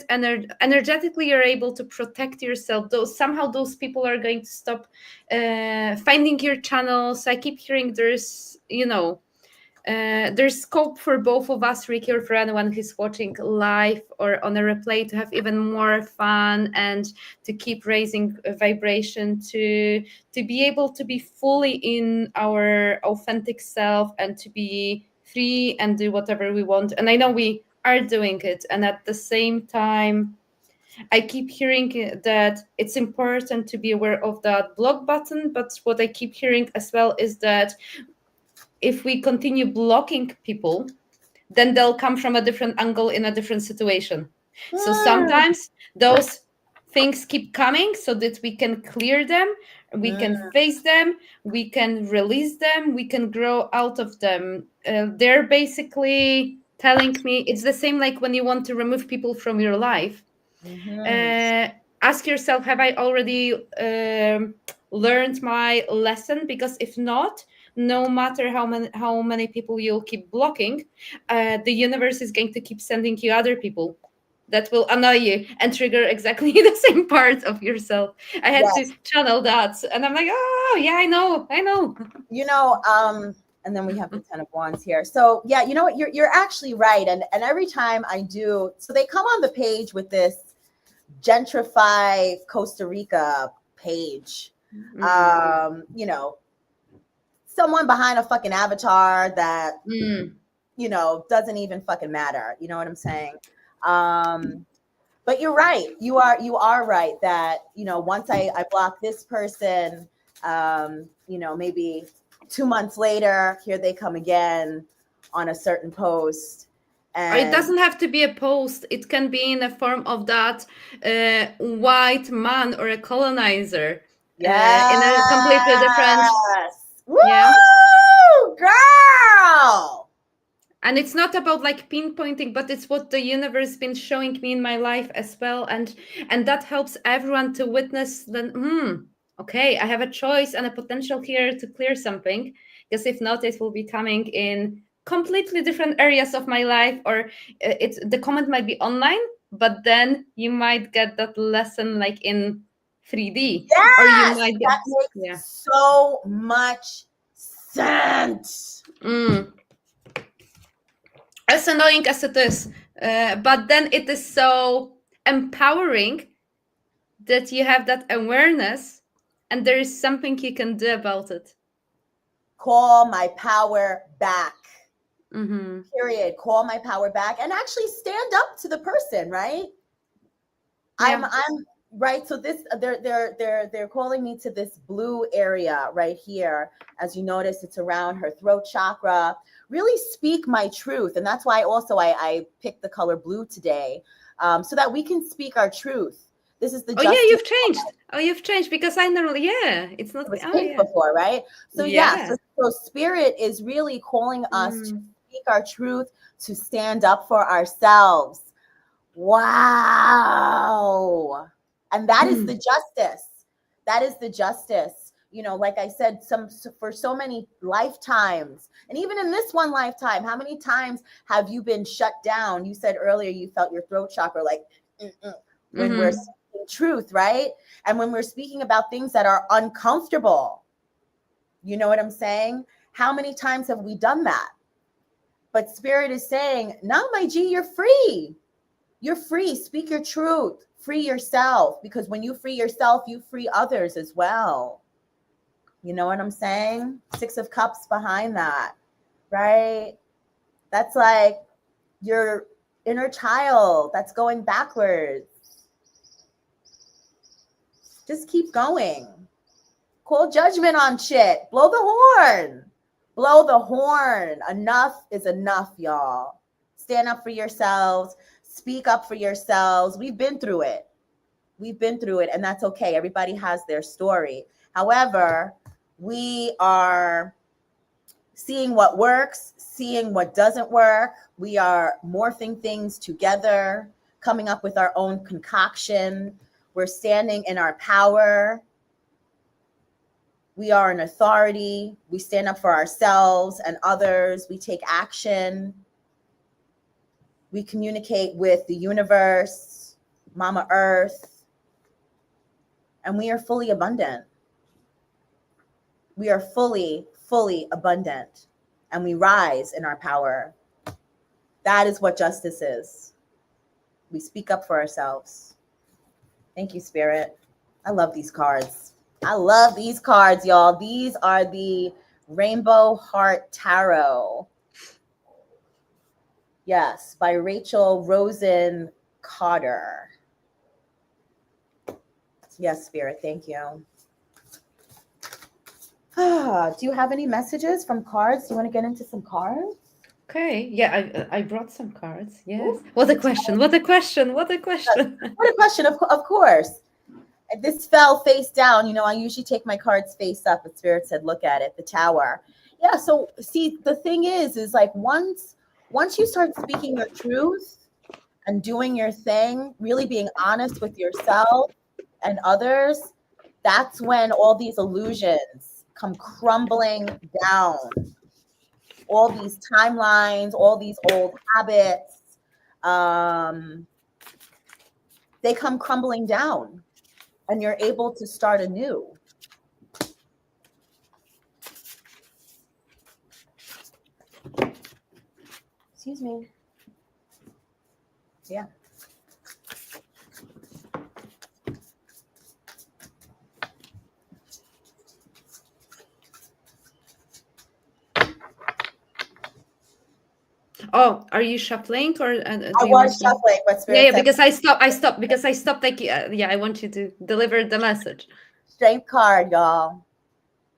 energetically you're able to protect yourself. Those people are going to stop finding your channels. I keep hearing there's scope for both of us, Rikki, or for anyone who's watching live or on a replay, to have even more fun and to keep raising vibration, to be able to be fully in our authentic self and to be free and do whatever we want. And I know we are doing it. And at the same time, I keep hearing that it's important to be aware of that block button. But what I keep hearing as well is that if we continue blocking people, then they'll come from a different angle in a different situation. So sometimes those things keep coming so that we can clear them, we Mm, can face them, we can release them, we can grow out of them. They're basically telling me it's the same like when you want to remove people from your life. mhm. uh, Ask yourself, have I already learned my lesson? Because if not, no matter how many people you'll keep blocking, the universe is going to keep sending you other people that will annoy you and trigger exactly the same part of yourself. I had to Yes. channel that, and I'm like, oh yeah, I know. You know, and then we have the Ten of Wands here. So yeah, you know what? You're actually right. And every time I do, so they come on the page with this gentrify Costa Rica page. Mm, You know, someone behind a fucking avatar that, mm. you know, doesn't even fucking matter. You know what I'm saying? Um, but you're right. You are right that, you know, once I block this person, you know, maybe 2 months later, here they come again on a certain post. Or it And doesn't have to be a post. It can be in the form of that white man or a colonizer in a completely different, yes. yeah. Woo! Girl. And it's not about like pinpointing, but it's what the universe been showing me in my life as well, and that helps everyone to witness. Then, okay, I have a choice and a potential here to clear something, because if not, it will be coming in completely different areas of my life, or it's the comment might be online, but then you might get that lesson like in 3D, or you Yes. might get, That makes yeah. so much sense. Mm. As annoying as it is, but then it is so empowering that you have that awareness and there is something you can do about it. Call my power back. Mm-hmm. Period. Call my power back and actually stand up to the person, right? I'm Yeah. I'm right. So this they're calling me to this blue area right here. As you notice, it's around her throat chakra. Really speak my truth, and that's why also I picked the color blue today, so that we can speak our truth. This is the Oh yeah, justice. you've changed because I normally, yeah, it's not, It was oh pink yeah. before, right? So yeah, Yeah. so spirit is really calling us to Mm. speak our truth, to stand up for ourselves. Wow. And that is the justice. That is the justice. You know, like I said, for so many lifetimes, and even in this one lifetime, how many times have you been shut down? You said earlier you felt your throat chakra like when we're Mm-hmm. speaking truth, right? And when we're speaking about things that are uncomfortable, you know what I'm saying? How many times have we done that? But spirit is saying, no, my G, you're free. You're free. Speak your truth. Free yourself. Because when you free yourself, you free others as well. You know what I'm saying? Six of Cups behind that, right? That's like your inner child that's going backwards. Just keep going. Call judgment on shit. Blow the horn. Blow the horn. Enough is enough, y'all. Stand up for yourselves. Speak up for yourselves. We've been through it. We've been through it, and that's okay. Everybody has their story. However, we are seeing what works, seeing what doesn't work. We are morphing things together, coming up with our own concoction. We're standing in our power. We are an authority. We stand up for ourselves and others. We take action. We communicate with the universe, Mama Earth, and we are fully abundant. We are fully, fully abundant, and we rise in our power. That is what justice is. We speak up for ourselves. Thank you, Spirit. I love these cards. I love these cards, y'all. These are the Rainbow Heart Tarot. Yes, by Rachel Rosen Cotter. Yes, Spirit, thank you. Do you have any messages from cards? Do you want to get into some cards? Okay. Yeah, I brought some cards. Yes. Ooh, What a the question. What a question. What a question. what a question, of course. This fell face down. You know, I usually take my cards face up, but Spirit said, look at it, the tower. Yeah, so see, the thing is like once you start speaking your truth and doing your thing, really being honest with yourself and others, that's when all these illusions come crumbling down. All these timelines, all these old habits, um, they come crumbling down and you're able to start anew. Excuse me. Yeah. Oh, are you shuffling or I do you was want me? shuffling, but Yeah, Spirit yeah, said, because I stopped because I stopped like yeah, I want you to deliver the message. strength card, y'all.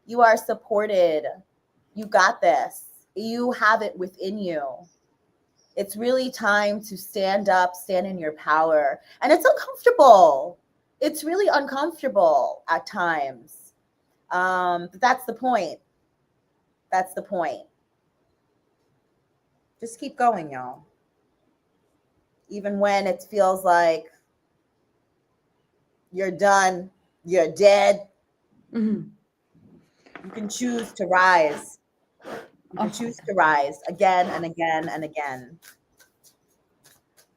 You are supported. You got this. You have it within you. It's really time to stand up, stand in your power. And it's uncomfortable. It's really uncomfortable at times. But that's the point. That's the point. Just keep going, y'all. Even when it feels like you're done, you're dead, Mhm. you can choose to rise. You can choose to rise again and again and again.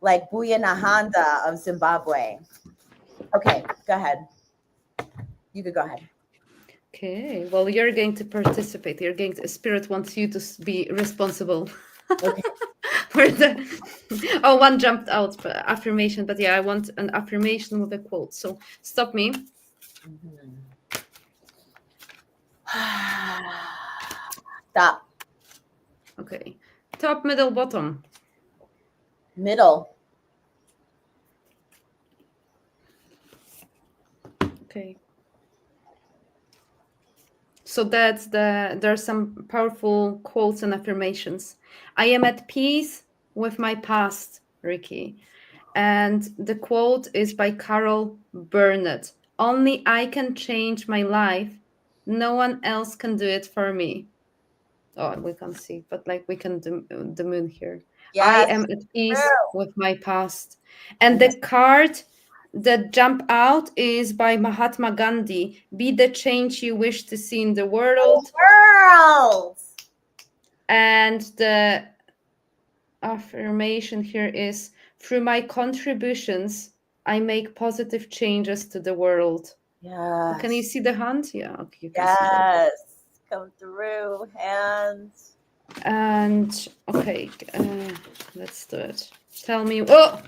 Like Buya Nahanda of Zimbabwe. Okay, go ahead. You could go ahead. Okay. Well, you're going to participate. You're going to. Spirit wants you to be responsible Okay. for the. Oh, one jumped out affirmation, but yeah, I want an affirmation with a quote. So stop me. Mhm. Stop. Okay. Top, middle, bottom. Middle. Okay. So there are some powerful quotes and affirmations. I am at peace with my past, Rikki. And the quote is by Carol Burnett. Only I can change my life. No one else can do it for me. Oh, we can't see, but like we can do the moon here. I Yes. am at peace True. with my past. And Yes. the card that jump out is by Mahatma Gandhi. Be the change you wish to see in the world. World. And the affirmation here is through my contributions, I make positive changes to the world. Can you Yes. see the hand? Yeah, okay, you can see that. Yes. Come through. Hands. And okay, let's do it. Tell me. Oh,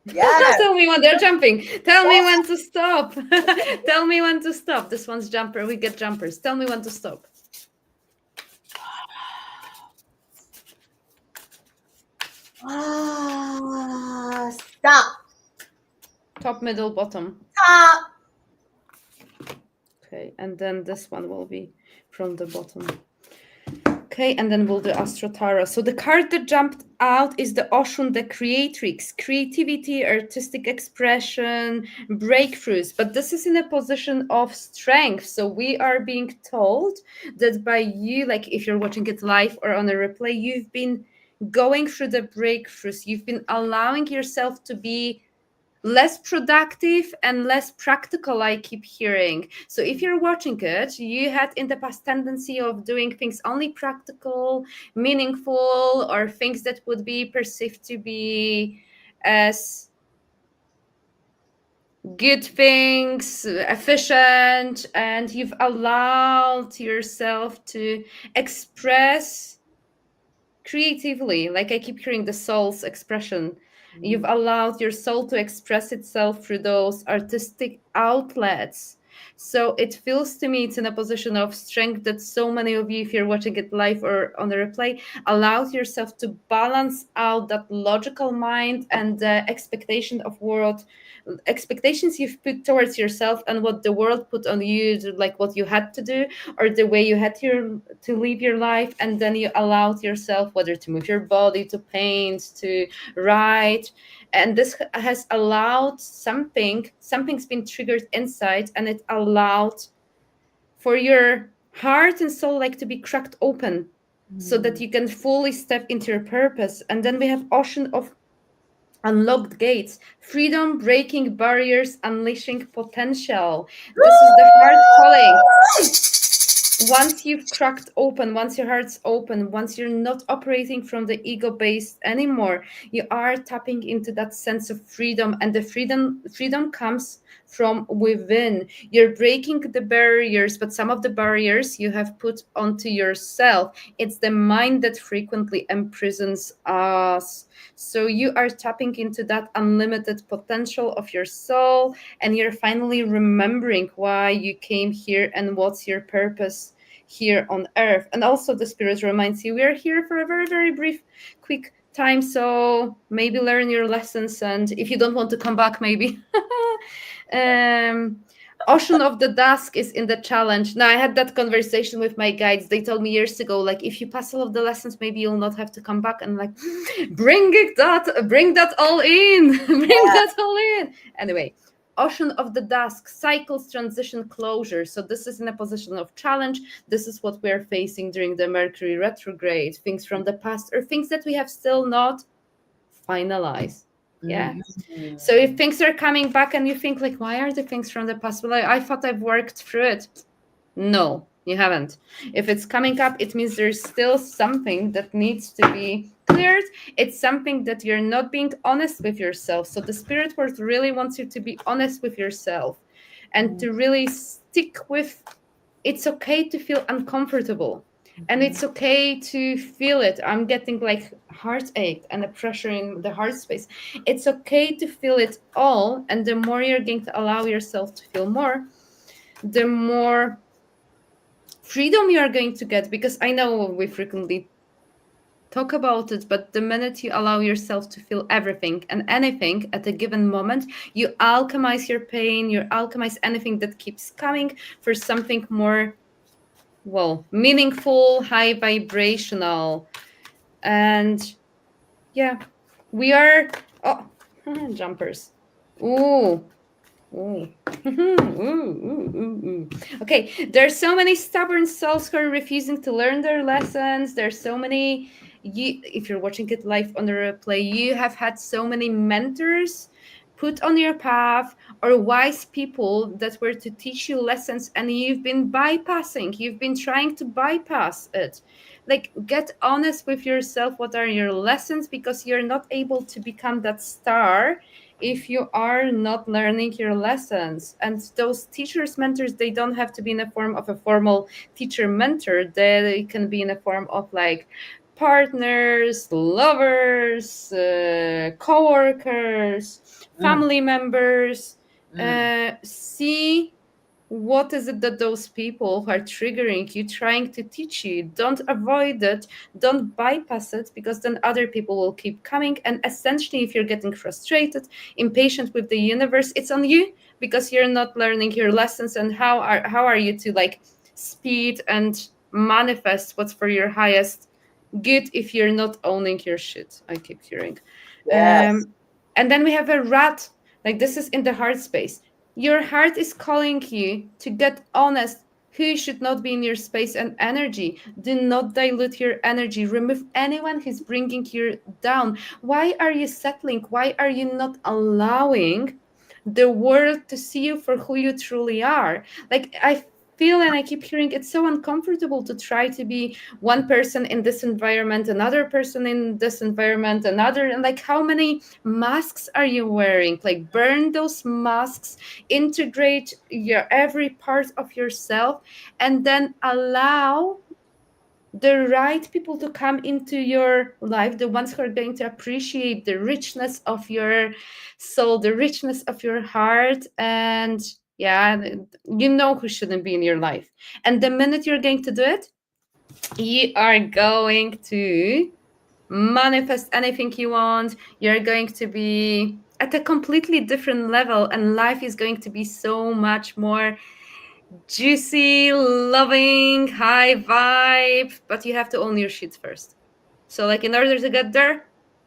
Yes. tell me when they're jumping. Tell me when to stop. Tell me when to stop. This one's jumper. We get jumpers. Tell me when to stop. Stop. Top, middle, bottom. Stop. Okay, and then this one will be from the bottom. Okay, and then we'll do Astro Tarot. So the card that jumped out is the Oshun, the Creatrix, creativity, artistic expression, breakthroughs. But this is in a position of strength. So we are being told that by you, like if you're watching it live or on a replay, you've been going through the breakthroughs. You've been allowing yourself to be less productive and less practical, I keep hearing. So if you're watching it, you had in the past tendency of doing things only practical, meaningful, or things that would be perceived to be as good things, efficient, and you've allowed yourself to express creatively. Like I keep hearing the soul's expression. You've allowed your soul to express itself through those artistic outlets. So it feels to me it's in a position of strength that so many of you, if you're watching it live or on the replay, allows yourself to balance out that logical mind and the expectations you've put towards yourself and what the world put on you, like what you had to do or the way you had to live your life, and then you allowed yourself whether to move your body, to paint, to write, and this has allowed something's been triggered inside, and it allowed for your heart and soul like to be cracked open so that you can fully step into your purpose. And then we have ocean of unlocked gates, freedom, breaking barriers, unleashing potential. This is the heart calling. Once you've cracked open, once your heart's open, once you're not operating from the ego based anymore, you are tapping into that sense of freedom, and the freedom comes from within. You're breaking the barriers, but some of the barriers you have put onto yourself. It's the mind that frequently imprisons us. So you are tapping into that unlimited potential of your soul, and you're finally remembering why you came here and what's your purpose here on earth. And also the spirit reminds you we are here for a very, very brief, quick time. So maybe learn your lessons, and if you don't want to come back, maybe. um Ocean of the Dusk is in the challenge. Now, I had that conversation with my guides. They told me years ago, like, if you pass all of the lessons, maybe you'll not have to come back. And like, bring that all in, bring that all in. Anyway, Ocean of the Dusk, cycles, transition, closure. So this is in a position of challenge. This is what we're facing during the Mercury retrograde. Things from the past or things that we have still not finalized. Yeah. So if things are coming back and you think like, why are the things from the past? Well, I thought I've worked through it. No, you haven't. If it's coming up, it means there's still something that needs to be cleared. It's something that you're not being honest with yourself. So the spirit world really wants you to be honest with yourself and to really stick with, it's okay to feel uncomfortable. And it's okay to feel it. I'm getting like heartache and a pressure in the heart space. It's okay to feel it all. And the more you're going to allow yourself to feel more, the more freedom you are going to get. Because I know we frequently talk about it, but the minute you allow yourself to feel everything and anything at a given moment, you alchemize your pain, you alchemize anything that keeps coming for something more, well, meaningful, high vibrational. And yeah, we are jumpers. Ooh. Ooh. Ooh. Okay, there's so many stubborn souls who are refusing to learn their lessons. There's so many, if you're watching it live on the replay, you have had so many mentors put on your path or wise people that were to teach you lessons, and you've been trying to bypass it. Like, get honest with yourself. What are your lessons? Because you're not able to become that star if you are not learning your lessons. And those teachers, mentors, they don't have to be in the form of a formal teacher mentor. They can be in the form of like partners, lovers, co-workers, family members. See what is it that those people who are triggering you, trying to teach you. Don't avoid it, don't bypass it, because then other people will keep coming. And essentially, if you're getting frustrated, impatient with the universe, it's on you, because you're not learning your lessons. And how are you to like speed and manifest what's for your highest good if you're not owning your shit? I keep hearing. Yes. And then we have a rat, like this is in the heart space. Your heart is calling you to get honest. Who should not be in your space and energy? Do not dilute your energy. Remove anyone who's bringing you down. Why are you settling? Why are you not allowing the world to see you for who you truly are? Like, I feel and I keep hearing it's so uncomfortable to try to be one person in this environment, another person in this environment, another. And like, how many masks are you wearing? Like, burn those masks, integrate your every part of yourself, and then allow the right people to come into your life, the ones who are going to appreciate the richness of your soul, the richness of your heart, and Yeah, you know who shouldn't be in your life. And the minute you're going to do it, you are going to manifest anything you want. You're going to be at a completely different level, and life is going to be so much more juicy, loving, high vibe. But you have to own your shit first. So, like, in order to get there,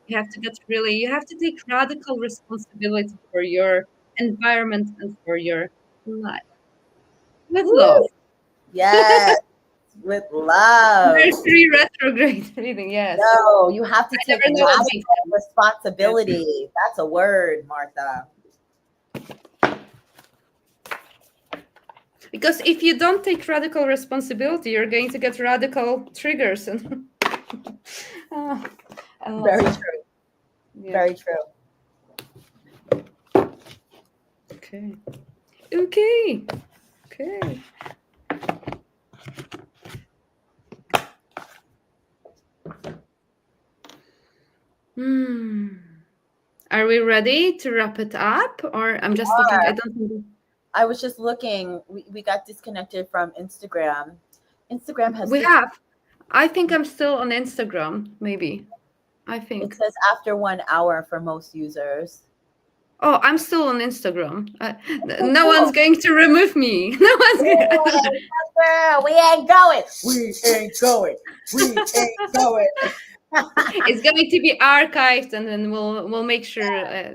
you have to take radical responsibility for your environment and for your life with love. Woo! Yes, with love. Mercury retrograde reading, yes. No, you have to I take never know what makes radical sense. Yeah. responsibility. That's a word, Martha. Because if you don't take radical responsibility, you're going to get radical triggers and, uh, and lots Very of, true. yeah. Very true. Okay. Okay. Okay. Hmm. Are we ready to wrap it up? Or I'm just looking, I don't think. I was just looking. We got disconnected from Instagram. Instagram has We six. have. I think I'm still on Instagram, maybe. I It think. says after 1 hour for most users. Oh, I'm still on Instagram. Okay, No one's cool. going to remove me. No one's going Yeah, girl, we ain't going. We ain't going. We ain't going. It's going to be archived, and then we'll make sure.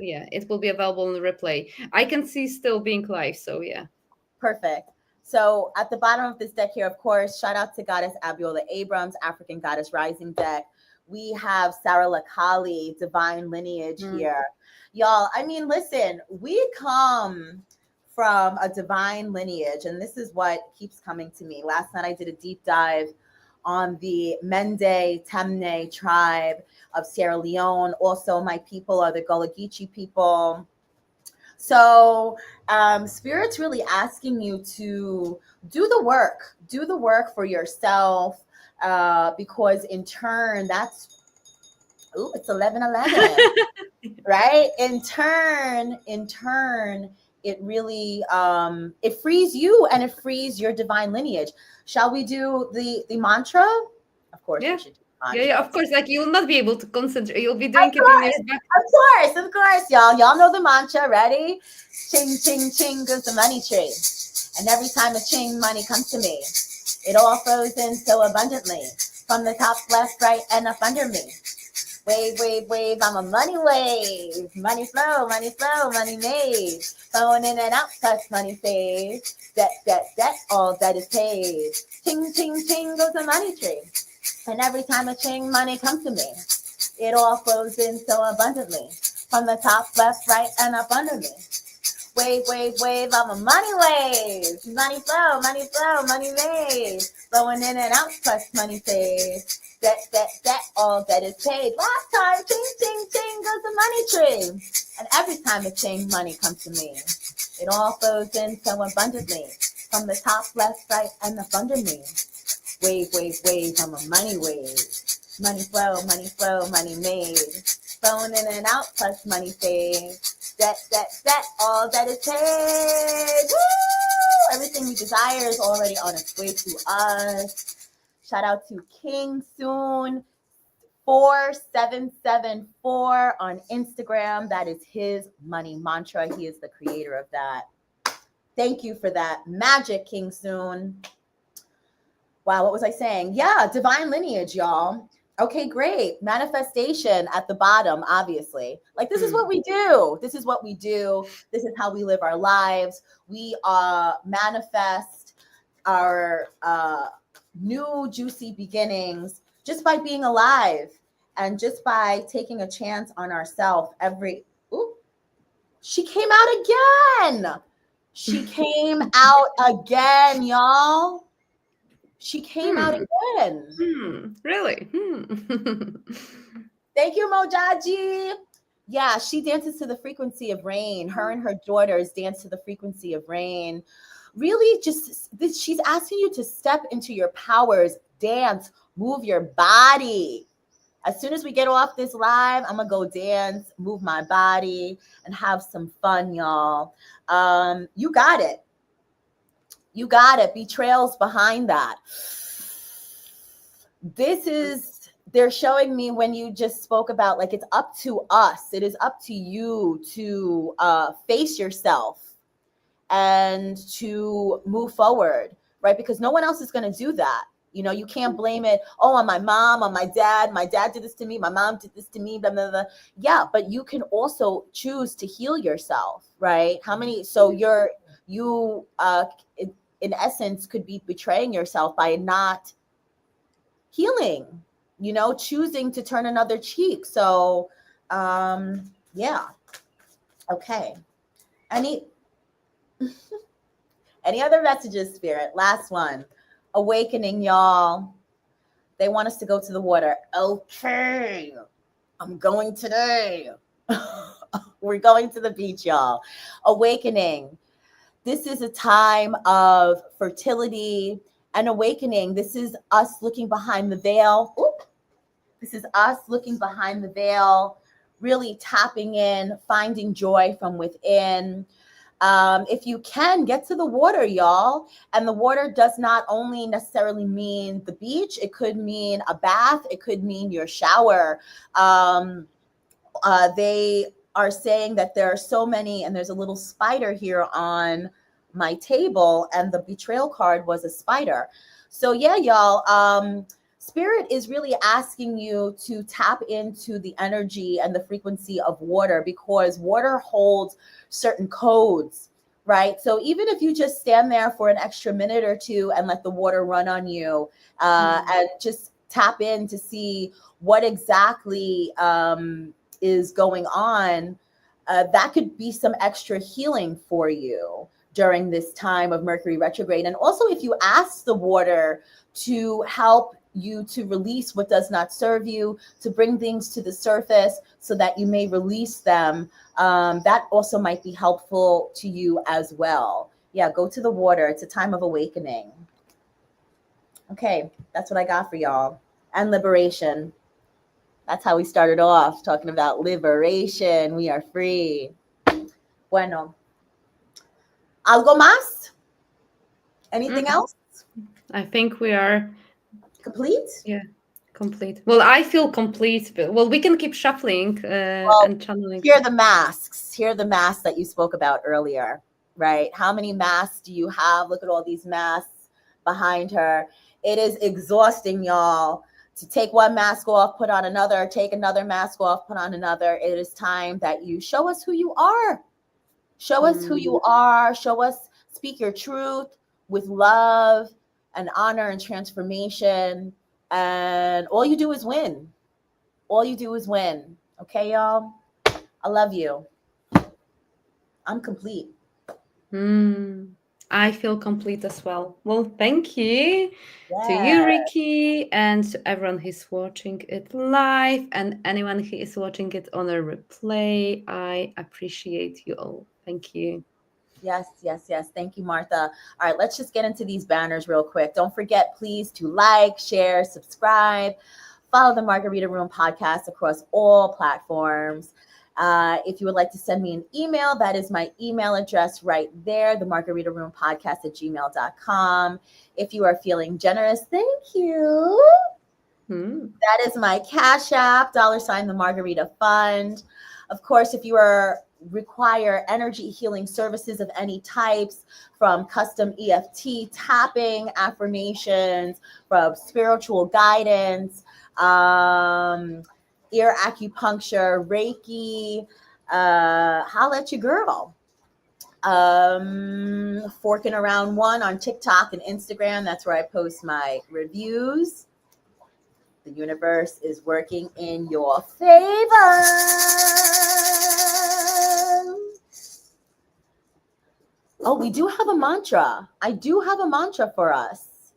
Yeah, it will be available in the replay. I can see still being live, so yeah. Perfect. So at the bottom of this deck here, of course, shout out to Goddess Abiola Abrams, African Goddess Rising deck. We have Sarah Lakali, Divine Lineage here. Y'all, I mean, listen, we come from a divine lineage, and this is what keeps coming to me. Last night I did a deep dive on the Mende Temne tribe of Sierra Leone. Also, my people are the Gullah Geechee people. So, Spirit's really asking you to do the work for yourself, because in turn, it's 11:11, right? In turn, it really it frees you and it frees your divine lineage. Shall we do the mantra? Of course, Yeah. we should do the Yeah, mantra. yeah. Of course, like you will not be able to concentrate. You'll be Of doing it in your course, back. of course, y'all. Y'all know the mantra. Ready? Ching, ching, ching goes the money tree. And every time a ching, money comes to me. It all flows in so abundantly. From the top, left, right, and up under me. Wave, wave, wave, I'm a money wave. Money flow, money made. Flowing in and out, plus money saved. Debt, all that is paid. Ching, ching, ching goes the money tree. And every time a ching, money comes to me. It all flows in so abundantly. From the top, left, right, and up under me. Wave, wave, wave, I'm a money wave. Money flow, money made. Flowing in and out, plus money saved. Debt, all that is paid. Last time, ching, ching, ching goes the money tree. And every time a ching, money comes to me. It all flows in so abundantly. From the top, left, right, and up under me. Wave, wave, wave, I'm a money wave. Money flow, money made. Flowing in and out, plus money saved. Debt, all that is paid. Woo! Everything we desire is already on its way to us. Shout out to King Soon 4774 on Instagram. That is his money mantra. He is the creator of that. Thank you for that magic, King Soon. Wow, what was I saying? Yeah, divine lineage, y'all. Okay, great. Manifestation at the bottom, obviously. Like, this is what we do. This is what we do. This is how we live our lives. We manifest our new juicy beginnings just by being alive and just by taking a chance on ourselves she came out again. She came out again, y'all. She came out again. Really? Thank you, Mojaji. Yeah, she dances to the frequency of rain. Her and her daughters dance to the frequency of rain. Really, she's asking you to step into your powers, dance, move your body. As soon as we get off this live, I'm gonna go dance, move my body, and have some fun, y'all. You got it. You got it. Betrayal's behind that. They're showing me when you just spoke about like it's up to us. It is up to you to face yourself and to move forward, right? Because no one else is going to do that. You can't blame it, on my mom, on my dad. My dad did this to me. My mom did this to me, blah, blah, blah. Yeah, but you can also choose to heal yourself, right? So you, in essence, could be betraying yourself by not healing, choosing to turn another cheek. So, yeah. Okay. Any other messages, Spirit? Last one. Awakening, y'all. They want us to go to the water. Okay. I'm going today. We're going to the beach, y'all. Awakening. This is a time of fertility and awakening. This is us looking behind the veil. Oop. This is us looking behind the veil, really tapping in, finding joy from within. If you can, get to the water, y'all. And the water does not only necessarily mean the beach. It could mean a bath. It could mean your shower. They are saying that there are so many, and there's a little spider here on my table, and the betrayal card was a spider. So yeah, y'all, Spirit is really asking you to tap into the energy and the frequency of water, because water holds certain codes, right? So even if you just stand there for an extra minute or two and let the water run on you, and just tap in to see what exactly is going on, that could be some extra healing for you during this time of Mercury retrograde. And also, if you ask the water to help you to release what does not serve you, to bring things to the surface so that you may release them, that also might be helpful to you as well. Yeah, go to the water. It's a time of awakening. Okay, that's what I got for y'all. And liberation. That's how we started off, talking about liberation. We are free. Bueno. ¿Algo más? Anything else? I think we are Complete? Yeah, complete. Well, I feel complete. But, well, we can keep shuffling and channeling. Here are the masks. Here are the masks that you spoke about earlier, right? How many masks do you have? Look at all these masks behind her. It is exhausting, y'all, to take one mask off, put on another, take another mask off, put on another. It is time that you show us who you are. Show us who you are. Show us, speak your truth with love and honor and transformation. And all you do is win. All you do is win. Okay, y'all? I love you. I'm complete. I feel complete as well. Well, thank you to you, Rikki, and to everyone who's watching it live and anyone who is watching it on a replay. I appreciate you all. Thank you. Yes, yes, yes. Thank you, Martha. All right, let's just get into these banners real quick. Don't forget, please, to like, share, subscribe, follow the Margarita Room podcast across all platforms. If you would like to send me an email, that is my email address right there, the Margarita Room podcast at gmail.com. If you are feeling generous, thank you. That is my Cash App, $ the Margarita Fund. Of course, if you require energy healing services of any types, from custom EFT tapping, affirmations, from spiritual guidance, ear acupuncture, Reiki, holla at your girl. Forking Around One on TikTok and Instagram. That's where I post my reviews. The universe is working in your favor. Oh, we do have a mantra. I do have a mantra for us.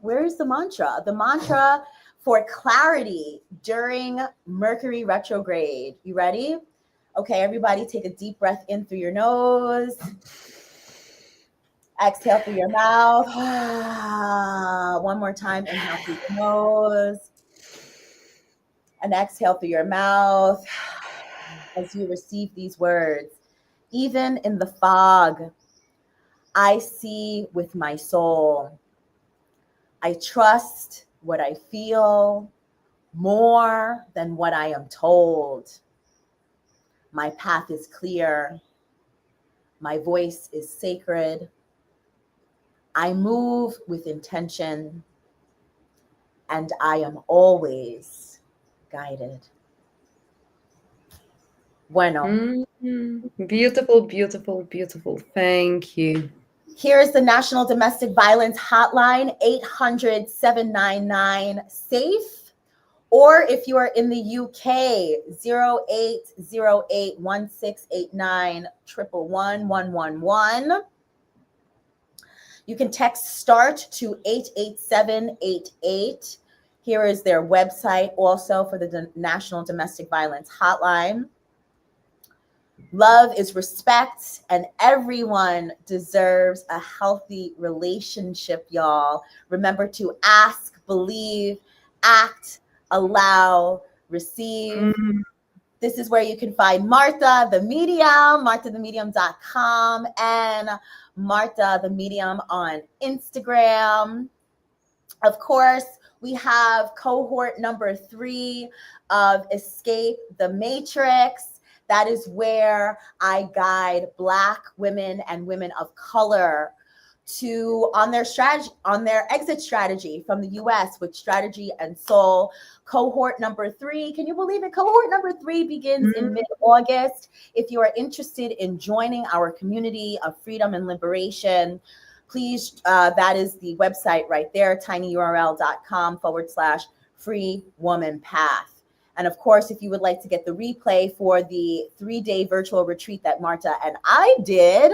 Where is the mantra? The mantra for clarity during Mercury retrograde. You ready? Okay, everybody take a deep breath in through your nose. Exhale through your mouth. One more time. Inhale through your nose. And exhale through your mouth as you receive these words. Even in the fog, I see with my soul. I trust what I feel more than what I am told. My path is clear. My voice is sacred. I move with intention, and I am always guided. Bueno. Beautiful, beautiful, beautiful. Thank you. Here is the National Domestic Violence Hotline, 800-799-SAFE. Or if you are in the UK, 0808-1689-111. You can text START to 88788. Here is their website also for the National Domestic Violence Hotline. Love is respect, and everyone deserves a healthy relationship, y'all. Remember to ask, believe, act, allow, receive. This is where you can find Marta the Medium, martathemedium.com, and Marta the Medium on Instagram. Of course, we have cohort number 3 of Escape the Matrix. That is where I guide Black women and women of color on their exit strategy from the US with Strategy and Soul. Cohort number 3, can you believe it? Cohort number 3 begins in mid-August. If you are interested in joining our community of freedom and liberation, please, that is the website right there, tinyurl.com/free woman path. And of course, if you would like to get the replay for the 3-day virtual retreat that Marta and I did,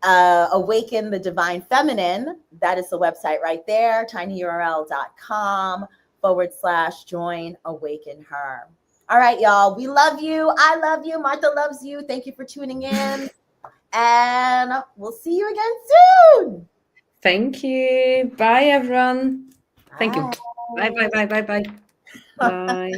Awaken the Divine Feminine, that is the website right there, tinyurl.com/join Awaken Her. All right, y'all, we love you. I love you. Marta loves you. Thank you for tuning in. And we'll see you again soon. Thank you. Bye, everyone. Bye. Thank you. Bye, bye, bye, bye, bye. Bye.